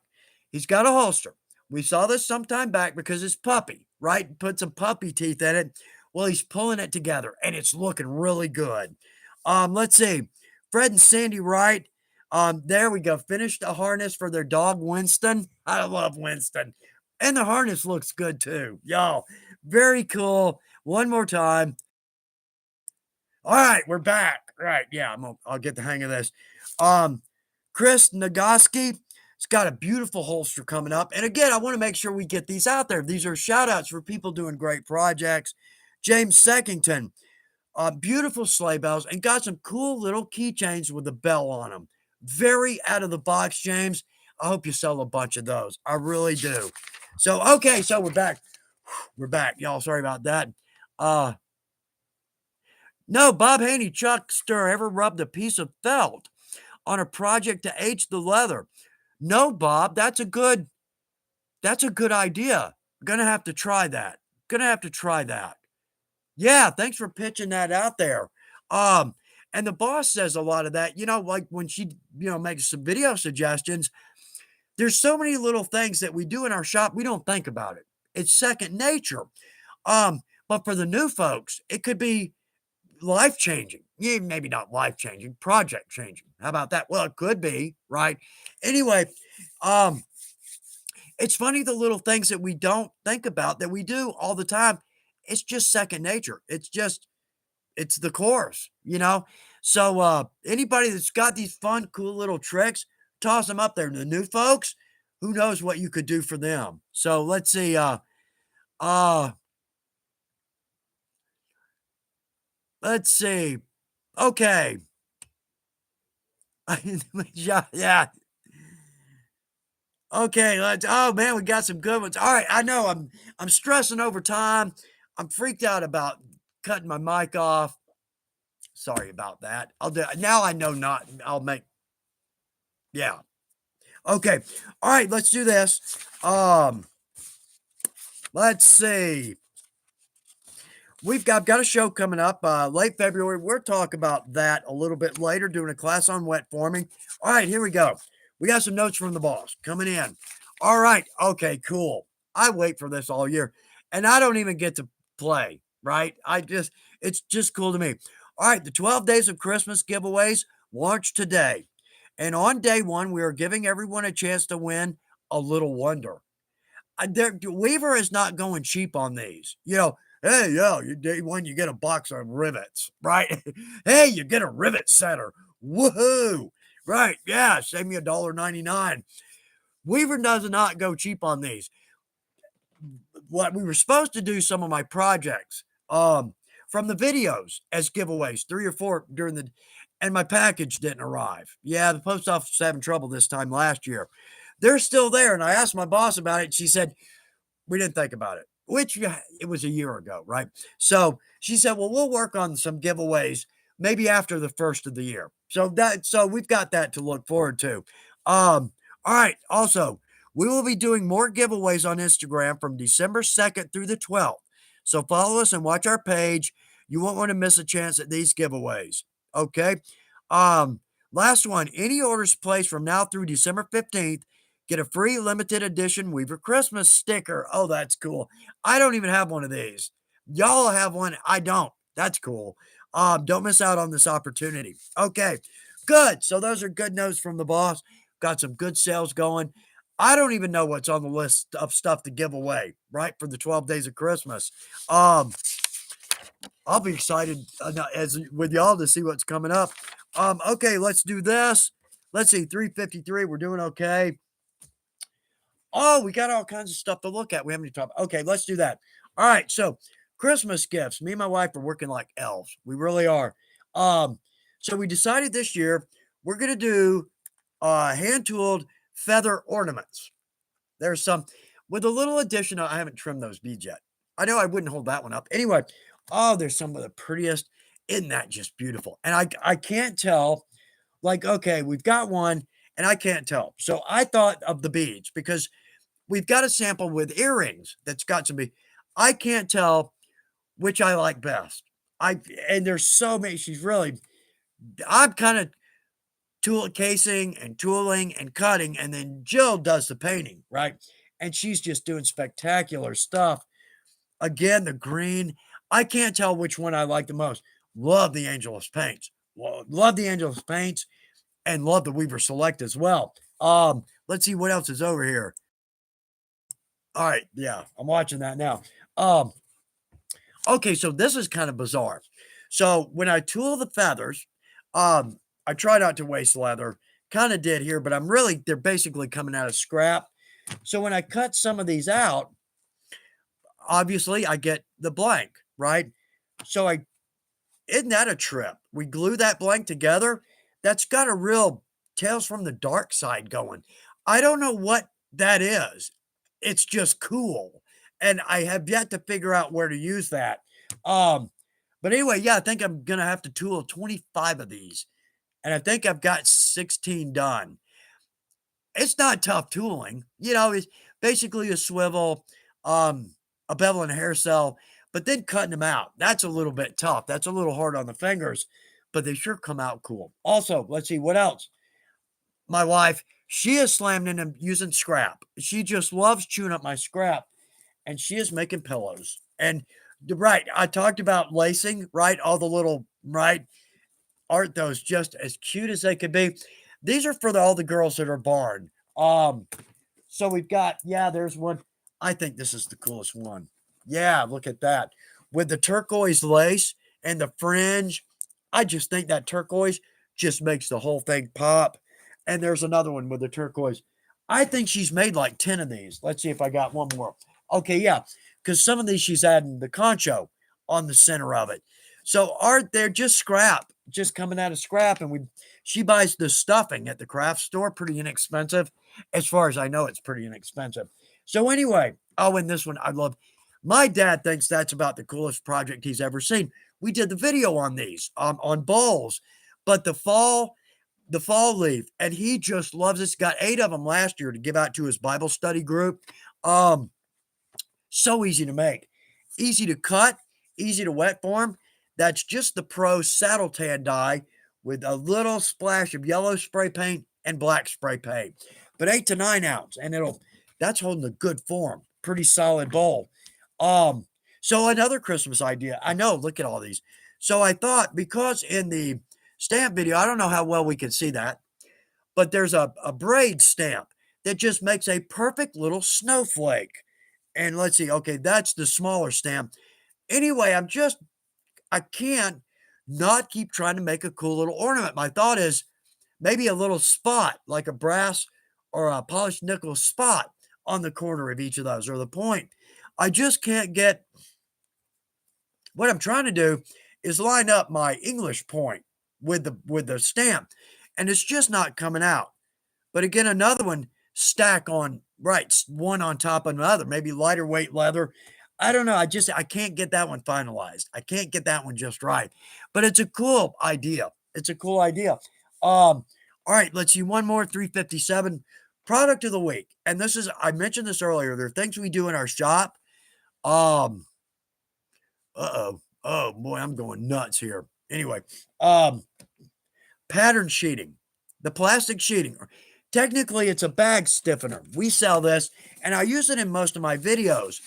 he's got a holster. We saw this sometime back because it's puppy, right? Put some puppy teeth in it. Well, he's pulling it together and it's looking really good. Let's see. Fred and Sandy Wright. There we go. Finished a harness for their dog Winston. I love Winston. And the harness looks good too. Y'all, very cool. One more time. All right, we're back. Right, yeah, I'll get the hang of this. Um, Chris Nagoski, it's got a beautiful holster coming up. And again, I want to make sure we get these out there. These are shout outs for people doing great projects. James Seckington, beautiful sleigh bells and got some cool little keychains with a bell on them. Very out of the box, James. I hope you sell a bunch of those. I really do. So, okay, so we're back. We're back, y'all. Sorry about that. Uh, no, Bob Haney, Chuck Stir ever rubbed a piece of felt on a project to age the leather? No, Bob, that's a good idea. Gonna have to try that. Gonna have to try that. Yeah, thanks for pitching that out there. Um, and the boss says a lot of that, like when she, makes some video suggestions. There's so many little things that we do in our shop, we don't think about it. It's second nature. But for the new folks, it could be life changing. Yeah, maybe not life changing, project changing. How about that? Well, it could be, right? Anyway, um, it's funny the little things that we don't think about that we do all the time. It's just second nature. It's the course. So anybody that's got these fun, cool little tricks, toss them up there. The new folks, who knows what you could do for them. So let's see. Uh let's see. Okay. Yeah, yeah. Okay, oh man, we got some good ones. All right, I know I'm stressing over time. I'm freaked out about cutting my mic off. Sorry about that. I'll do now. I know not. I'll make yeah. Okay. All right, let's do this. Um, let's see. I've got a show coming up late February. We'll talk about that a little bit later, doing a class on wet forming. All right, here we go. We got some notes from the boss coming in. All right. Okay, cool. I wait for this all year. And I don't even get to play, right? It's just cool to me. All right, the 12 Days of Christmas giveaways launch today. And on day one, we are giving everyone a chance to win a little wonder. Weaver is not going cheap on these. Hey, yeah, day one, you get a box of rivets, right? Hey, you get a rivet setter. Woohoo! Right, yeah, save me $1.99. Weaver does not go cheap on these. what we were supposed to do some of my projects, from the videos as giveaways, 3 or 4 during the and my package didn't arrive. Yeah, the post office was having trouble this time last year. They're still there, and I asked my boss about it, and she said, "We didn't think about it," which, yeah, it was a year ago, right? So, she said, "Well, we'll work on some giveaways maybe after the 1st of the year." So we've got that to look forward to. All right, also, we will be doing more giveaways on Instagram from December 2nd through the 12th. So follow us and watch our page. You won't want to miss a chance at these giveaways. Okay. Um, Last one. Any orders placed from now through December 15th get a free limited edition Weaver Christmas sticker. Oh, that's cool. I don't even have one of these. Y'all have one. I don't. That's cool. Don't miss out on this opportunity. Okay, good. So those are good notes from the boss. Got some good sales going. I don't even know what's on the list of stuff to give away, right? For the 12 days of Christmas. Um, I'll be excited as with y'all to see what's coming up. Okay, let's do this. Let's see, 353. We're doing okay. Oh, we got all kinds of stuff to look at. We haven't even talked. Okay, let's do that. All right, so Christmas gifts. Me and my wife are working like elves. We really are. Um, so we decided this year we're gonna do hand tooled feather ornaments. There's some with a little addition. I haven't trimmed those beads yet. I know I wouldn't hold that one up. Anyway, oh, there's some of the prettiest. Isn't that just beautiful? And I can't tell. Like, okay, we've got one, and I can't tell. So I thought of the beads because we've got a sample with earrings that's got some be. I can't tell which I like best. I and there's so many. She's really. I'm kind of tool casing and tooling and cutting, and then Jill does the painting, right? And she's just doing spectacular stuff. Again, the green. I can't tell which one I like the most. Love the Angelus paints. Love the Angelus paints, and love the Weaver Select as well. Let's see what else is over here. All right, yeah, I'm watching that now. Um, okay, so this is kind of bizarre. So when I tool the feathers, I try not to waste leather. Kind of did here, but they're basically coming out of scrap. So when I cut some of these out, obviously I get the blank, right? So I Isn't that a trip? We glue that blank together. That's got a real Tales from the Dark Side going. I don't know what that is. It's just cool. And I have yet to figure out where to use that. Um, but anyway, yeah, I think I'm gonna have to tool 25 of these. And I think I've got 16 done. It's not tough tooling. It's basically a swivel, a bevel and a hair cell, but then cutting them out. That's a little bit tough. That's a little hard on the fingers, but they sure come out cool. Also, let's see what else. My wife, she is slammed in and using scrap. She just loves chewing up my scrap, and she is making pillows. And right, I talked about lacing, right? All the little right aren't those just as cute as they could be? These are for all the girls that are born. Um, so we've got, yeah, there's one. I think this is the coolest one. Yeah, look at that. With the turquoise lace and the fringe. I just think that turquoise just makes the whole thing pop. And there's another one with the turquoise. I think she's made like 10 of these. Let's see if I got one more. Okay, yeah, because some of these she's adding the concho on the center of it. So art, they're just scrap, just coming out of scrap. And she buys the stuffing at the craft store, pretty inexpensive. As far as I know, it's pretty inexpensive. So anyway, oh, and this one I love. My dad thinks that's about the coolest project he's ever seen. We did the video on these, on bowls, but the fall leaf, and he just loves it. He's got 8 of them last year to give out to his Bible study group. Um, so easy to make, easy to cut, easy to wet form. That's just the Pro Saddle Tan dye with a little splash of yellow spray paint and black spray paint. But 8 to 9 ounce, and that's holding a good form. Pretty solid bowl. Um, so another Christmas idea. I know, look at all these. So I thought because in the stamp video, I don't know how well we can see that, but there's a braid stamp that just makes a perfect little snowflake. And let's see, okay, that's the smaller stamp. Anyway, I can't not keep trying to make a cool little ornament. My thought is maybe a little spot, like a brass or a polished nickel spot on the corner of each of those, or the point. I just can't get what I'm trying to do is line up my English point with the stamp, and it's just not coming out. But again, another one stack on right, one on top of another, maybe lighter weight leather. I don't know. I can't get that one finalized. I can't get that one just right. But it's a cool idea. It's a cool idea. All right, let's see one more 357 product of the week. And this is I mentioned this earlier. There are things we do in our shop. Um, uh-oh. Oh boy, I'm going nuts here. Anyway, um, pattern sheeting, the plastic sheeting. Technically, it's a bag stiffener. We sell this, and I use it in most of my videos.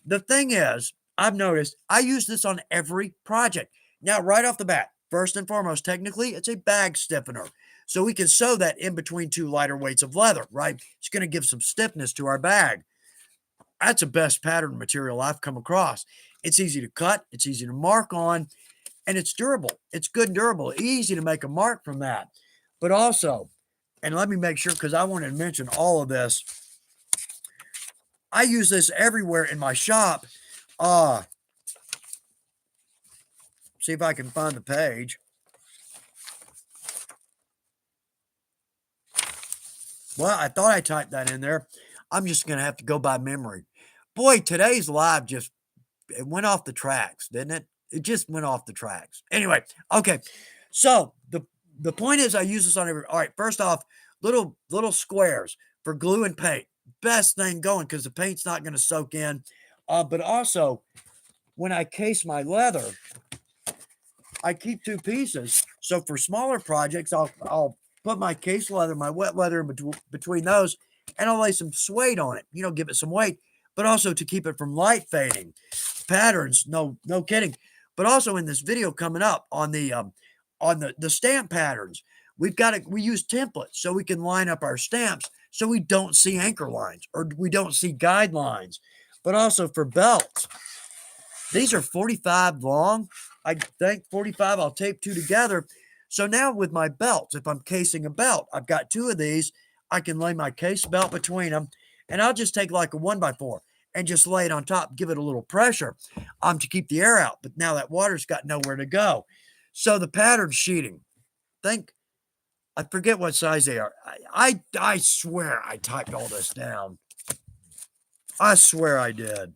The thing is, I've noticed I use this on every project. Now, right off the bat, first and foremost, technically, it's a bag stiffener. So we can sew that in between two lighter weights of leather, right? It's going to give some stiffness to our bag. That's the best pattern material I've come across. It's easy to cut, it's easy to mark on, and it's durable. It's good and durable. Easy to make a mark from that. But also, and let me make sure because I wanted to mention all of this. I use this everywhere in my shop. See if I can find the page. Well, I thought I typed that in there. I'm just going to have to go by memory. Boy, today's live just it went off the tracks, didn't it? It just went off the tracks. Anyway, okay. So the point is I use this on every all right, first off, little squares for glue and paint. Best thing going because the paint's not going to soak in. But also when I case my leather, I keep two pieces. So for smaller projects, I'll put my case leather, my wet leather in between those, and I'll lay some suede on it. Give it some weight, but also to keep it from light fading. Patterns, no kidding. But also in this video coming up on the stamp patterns, we use templates so we can line up our stamps so we don't see anchor lines or we don't see guidelines. But also for belts, these are 45 long. I think 45, I'll tape two together. So now with my belts, if I'm casing a belt, I've got two of these. I can lay my case belt between them, and I'll just take like a 1x4 and just lay it on top, give it a little pressure to keep the air out. But now that water's got nowhere to go. So the pattern sheeting, I forget what size they are. I swear I typed all this down. I swear I did.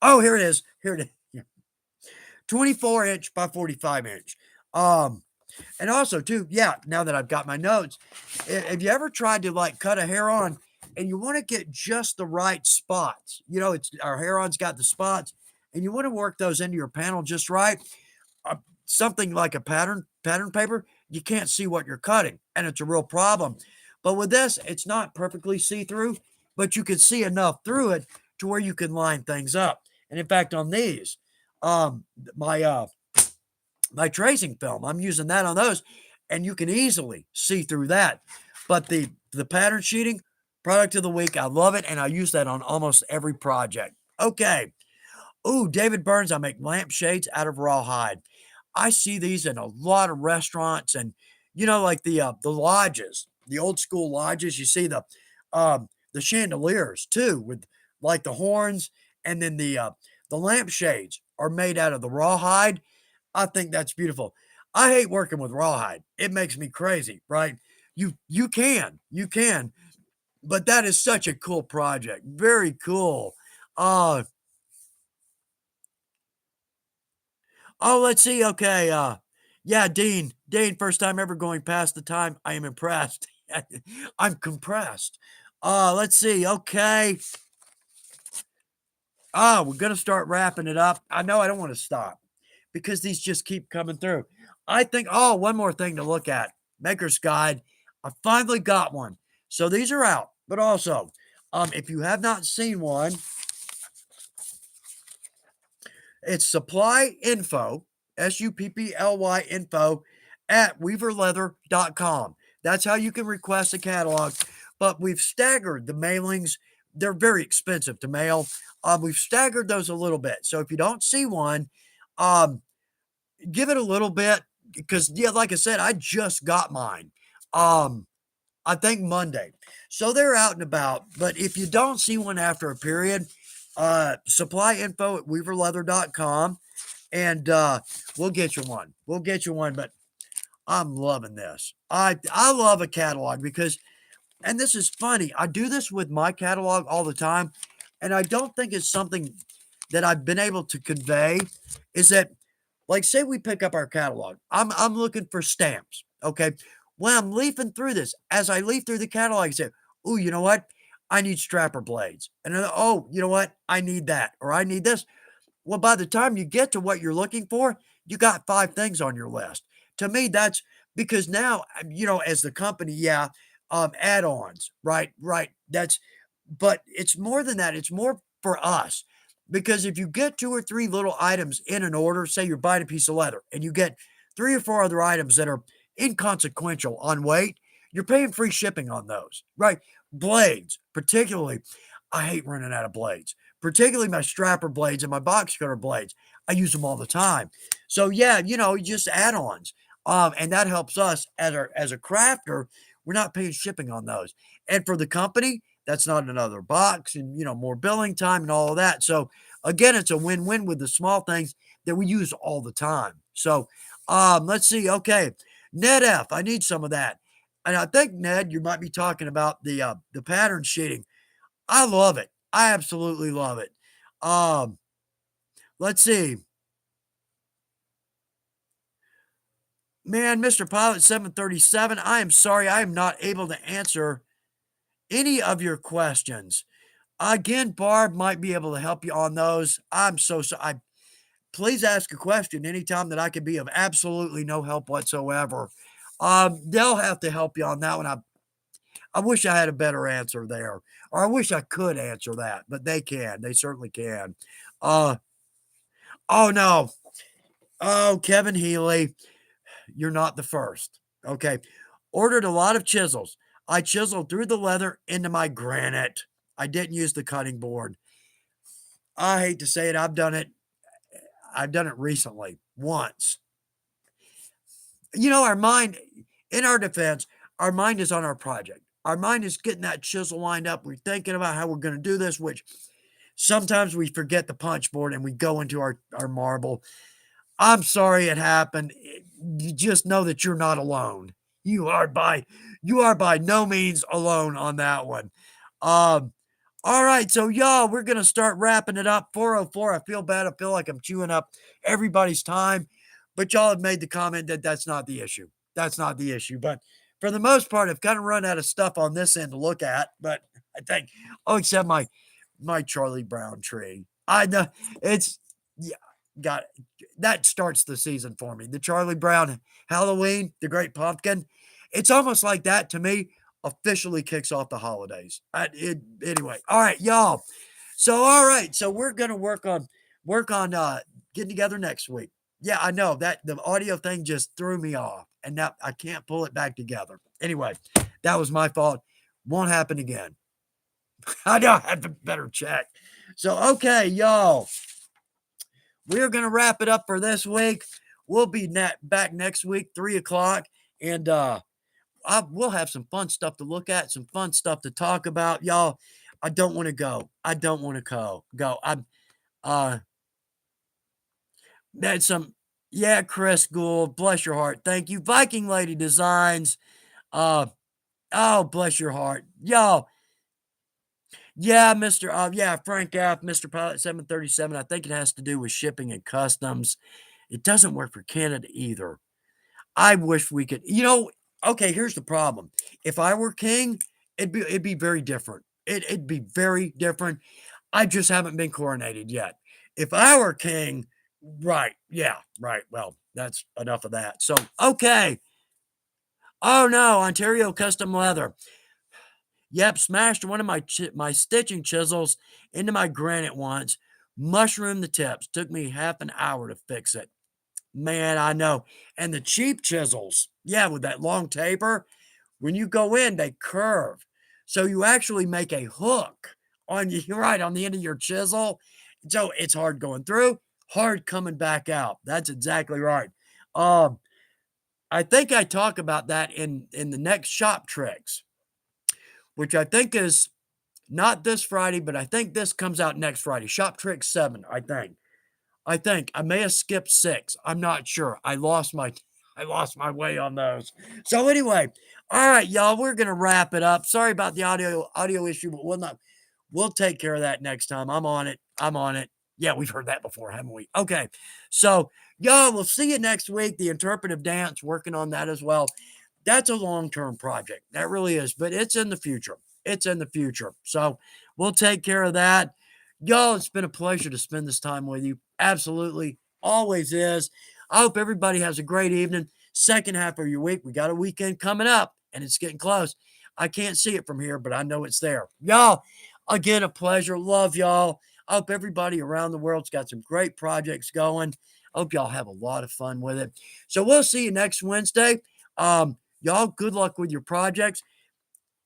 Oh, here it is. Here it is. 24 inch by 45 inch. And also too, yeah, now that I've got my notes, have you ever tried to like cut a hair on and you want to get just the right spots? It's our hair on's got the spots and you want to work those into your panel just right. Uh, Something like a pattern paper, you can't see what you're cutting and it's a real problem. But with this, it's not perfectly see-through, but you can see enough through it to where you can line things up. And in fact, on these, um, my tracing film, I'm using that on those, and you can easily see through that. But the pattern sheeting, product of the week, I love it, and I use that on almost every project. Okay. Ooh, David Burns, I make lampshades out of rawhide. I see these in a lot of restaurants and like the lodges, the old school lodges. You see the chandeliers too, with like the horns, and then the lampshades are made out of the rawhide. I think that's beautiful. I hate working with rawhide. It makes me crazy, right? You can, but that is such a cool project. Very cool. Uh oh, let's see. Okay, yeah, Dean, first time ever going past the time. I am impressed. I'm compressed. Let's see. Okay. We're gonna start wrapping it up. I know I don't want to stop because these just keep coming through. I think, one more thing to look at. Maker's Guide. I finally got one. So these are out. But also, if you have not seen one, it's supply info, SUPPLY info at weaverleather.com. That's how you can request a catalog. But we've staggered the mailings. They're very expensive to mail. We've staggered those a little bit. So if you don't see one, um, give it a little bit because yeah, like I said, I just got mine. Um, I think Monday. So they're out and about. But if you don't see one after a period, supply info at weaverleather.com, and we'll get you one. We'll get you one, but I'm loving this. I love a catalog because, and this is funny, I do this with my catalog all the time, and I don't think it's something that I've been able to convey, is that, like, say we pick up our catalog. I'm looking for stamps. Okay. When I'm leafing through this, as I leaf through the catalog, I say, "Oh, you know what? I need strapper blades." And then, "Oh, you know what? I need that," or "I need this." Well, by the time you get to what you're looking for, you got 5 things on your list. To me, that's because now, as the company, yeah, add-ons, right, right. But it's more than that. It's more for us because if you get 2 or 3 little items in an order, say you're buying a piece of leather and you get 3 or 4 other items that are inconsequential on weight, you're paying free shipping on those, right? Blades, particularly, I hate running out of blades, particularly my strapper blades and my box cutter blades. I use them all the time. So yeah, just add-ons. And that helps us as a crafter. We're not paying shipping on those. And for the company, that's not another box and more billing time and all of that. So again, it's a win-win with the small things that we use all the time. So let's see. Okay. Ned F, I need some of that. And I think, Ned, you might be talking about the pattern sheeting. I love it. I absolutely love it. Um, let's see. Man, Mr. Pilot 737, I am sorry I am not able to answer any of your questions. Again, Barb might be able to help you on those. I'm so sorry. Please ask a question anytime that I can be of absolutely no help whatsoever. They'll have to help you on that one. I wish I had a better answer there, or I wish I could answer that, but they can. They certainly can. Uh, oh no. Oh, Kevin Healy, you're not the first. Okay. Ordered a lot of chisels. I chiseled through the leather into my granite. I didn't use the cutting board. I hate to say it. I've done it. I've done it recently once. Our mind, in our defense, our mind is on our project. Our mind is getting that chisel lined up. We're thinking about how we're going to do this, which sometimes we forget the punch board and we go into our marble. I'm sorry it happened. You just know that you're not alone. You are by no means alone on that one. Um, all right, so y'all, we're gonna start wrapping it up. 4:04. I feel bad. I feel like I'm chewing up everybody's time, but y'all have made the comment that that's not the issue. That's not the issue. But for the most part, I've kind of run out of stuff on this end to look at. But I think, except my Charlie Brown tree. I know it's yeah, got that starts the season for me. The Charlie Brown Halloween, the Great Pumpkin. It's almost like that to me officially kicks off the holidays. Anyway. All right, y'all. So all right, so we're gonna work on getting together next week. Yeah, I know that the audio thing just threw me off, and now I can't pull it back together. Anyway, that was my fault. Won't happen again. I know I have to better check. So okay, y'all. We're gonna wrap it up for this week. We'll be back next week, 3 o'clock, and we'll have some fun stuff to look at, some fun stuff to talk about, y'all. I don't want to go. I don't want to go. I'm uh that's some yeah, Chris Gould, bless your heart. Thank you. Viking Lady Designs. Uh oh, bless your heart. Y'all, yeah, Frank F, Mr. Pilot 737. I think it has to do with shipping and customs. It doesn't work for Canada either. I wish we could, okay, here's the problem. If I were king, it'd be very different. It'd be very different. I just haven't been coronated yet. If I were king, right, yeah, right. Well, that's enough of that. So, okay. Oh no, Ontario custom leather. Yep, smashed one of my stitching chisels into my granite once. Mushroomed the tips. Took me half an hour to fix it. Man, I know. And the cheap chisels, yeah, with that long taper, when you go in, they curve. So you actually make a hook on you, right on the end of your chisel. So it's hard going through, hard coming back out. That's exactly right. Um, I think I talk about that in the next shop tricks, which I think is Not this Friday, but I think this comes out next Friday. Shop Trick 7, I think. I may have skipped 6. I'm not sure. I lost my way on those. So anyway, all right, y'all, we're gonna wrap it up. Sorry about the audio issue, but we'll take care of that next time. I'm on it. I'm on it. Yeah, we've heard that before, haven't we? Okay. So, y'all, we'll see you next week. The interpretive dance, working on that as well. That's a long-term project. That really is, but it's in the future. It's in the future. So we'll take care of that. Y'all, it's been a pleasure to spend this time with you. Absolutely. Always is. I hope everybody has a great evening. Second half of your week. We got a weekend coming up and it's getting close. I can't see it from here, but I know it's there. Y'all, again, a pleasure. Love y'all. I hope everybody around the world's got some great projects going. I hope y'all have a lot of fun with it. So we'll see you next Wednesday. Y'all, good luck with your projects.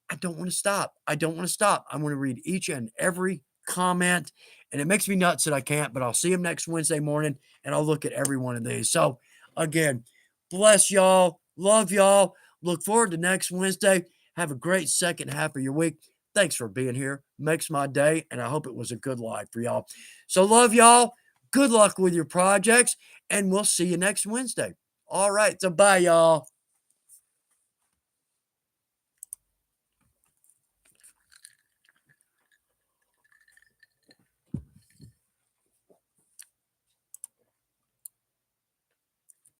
I don't want to stop. I don't want to stop. I want to read each and every comment, and it makes me nuts that I can't, but I'll see them next Wednesday morning, and I'll look at every one of these. So, again, bless y'all. Love y'all. Look forward to next Wednesday. Have a great second half of your week. Thanks for being here. Makes my day, and I hope it was a good live for y'all. So, love y'all. Good luck with your projects, and we'll see you next Wednesday. All right. So, bye, y'all.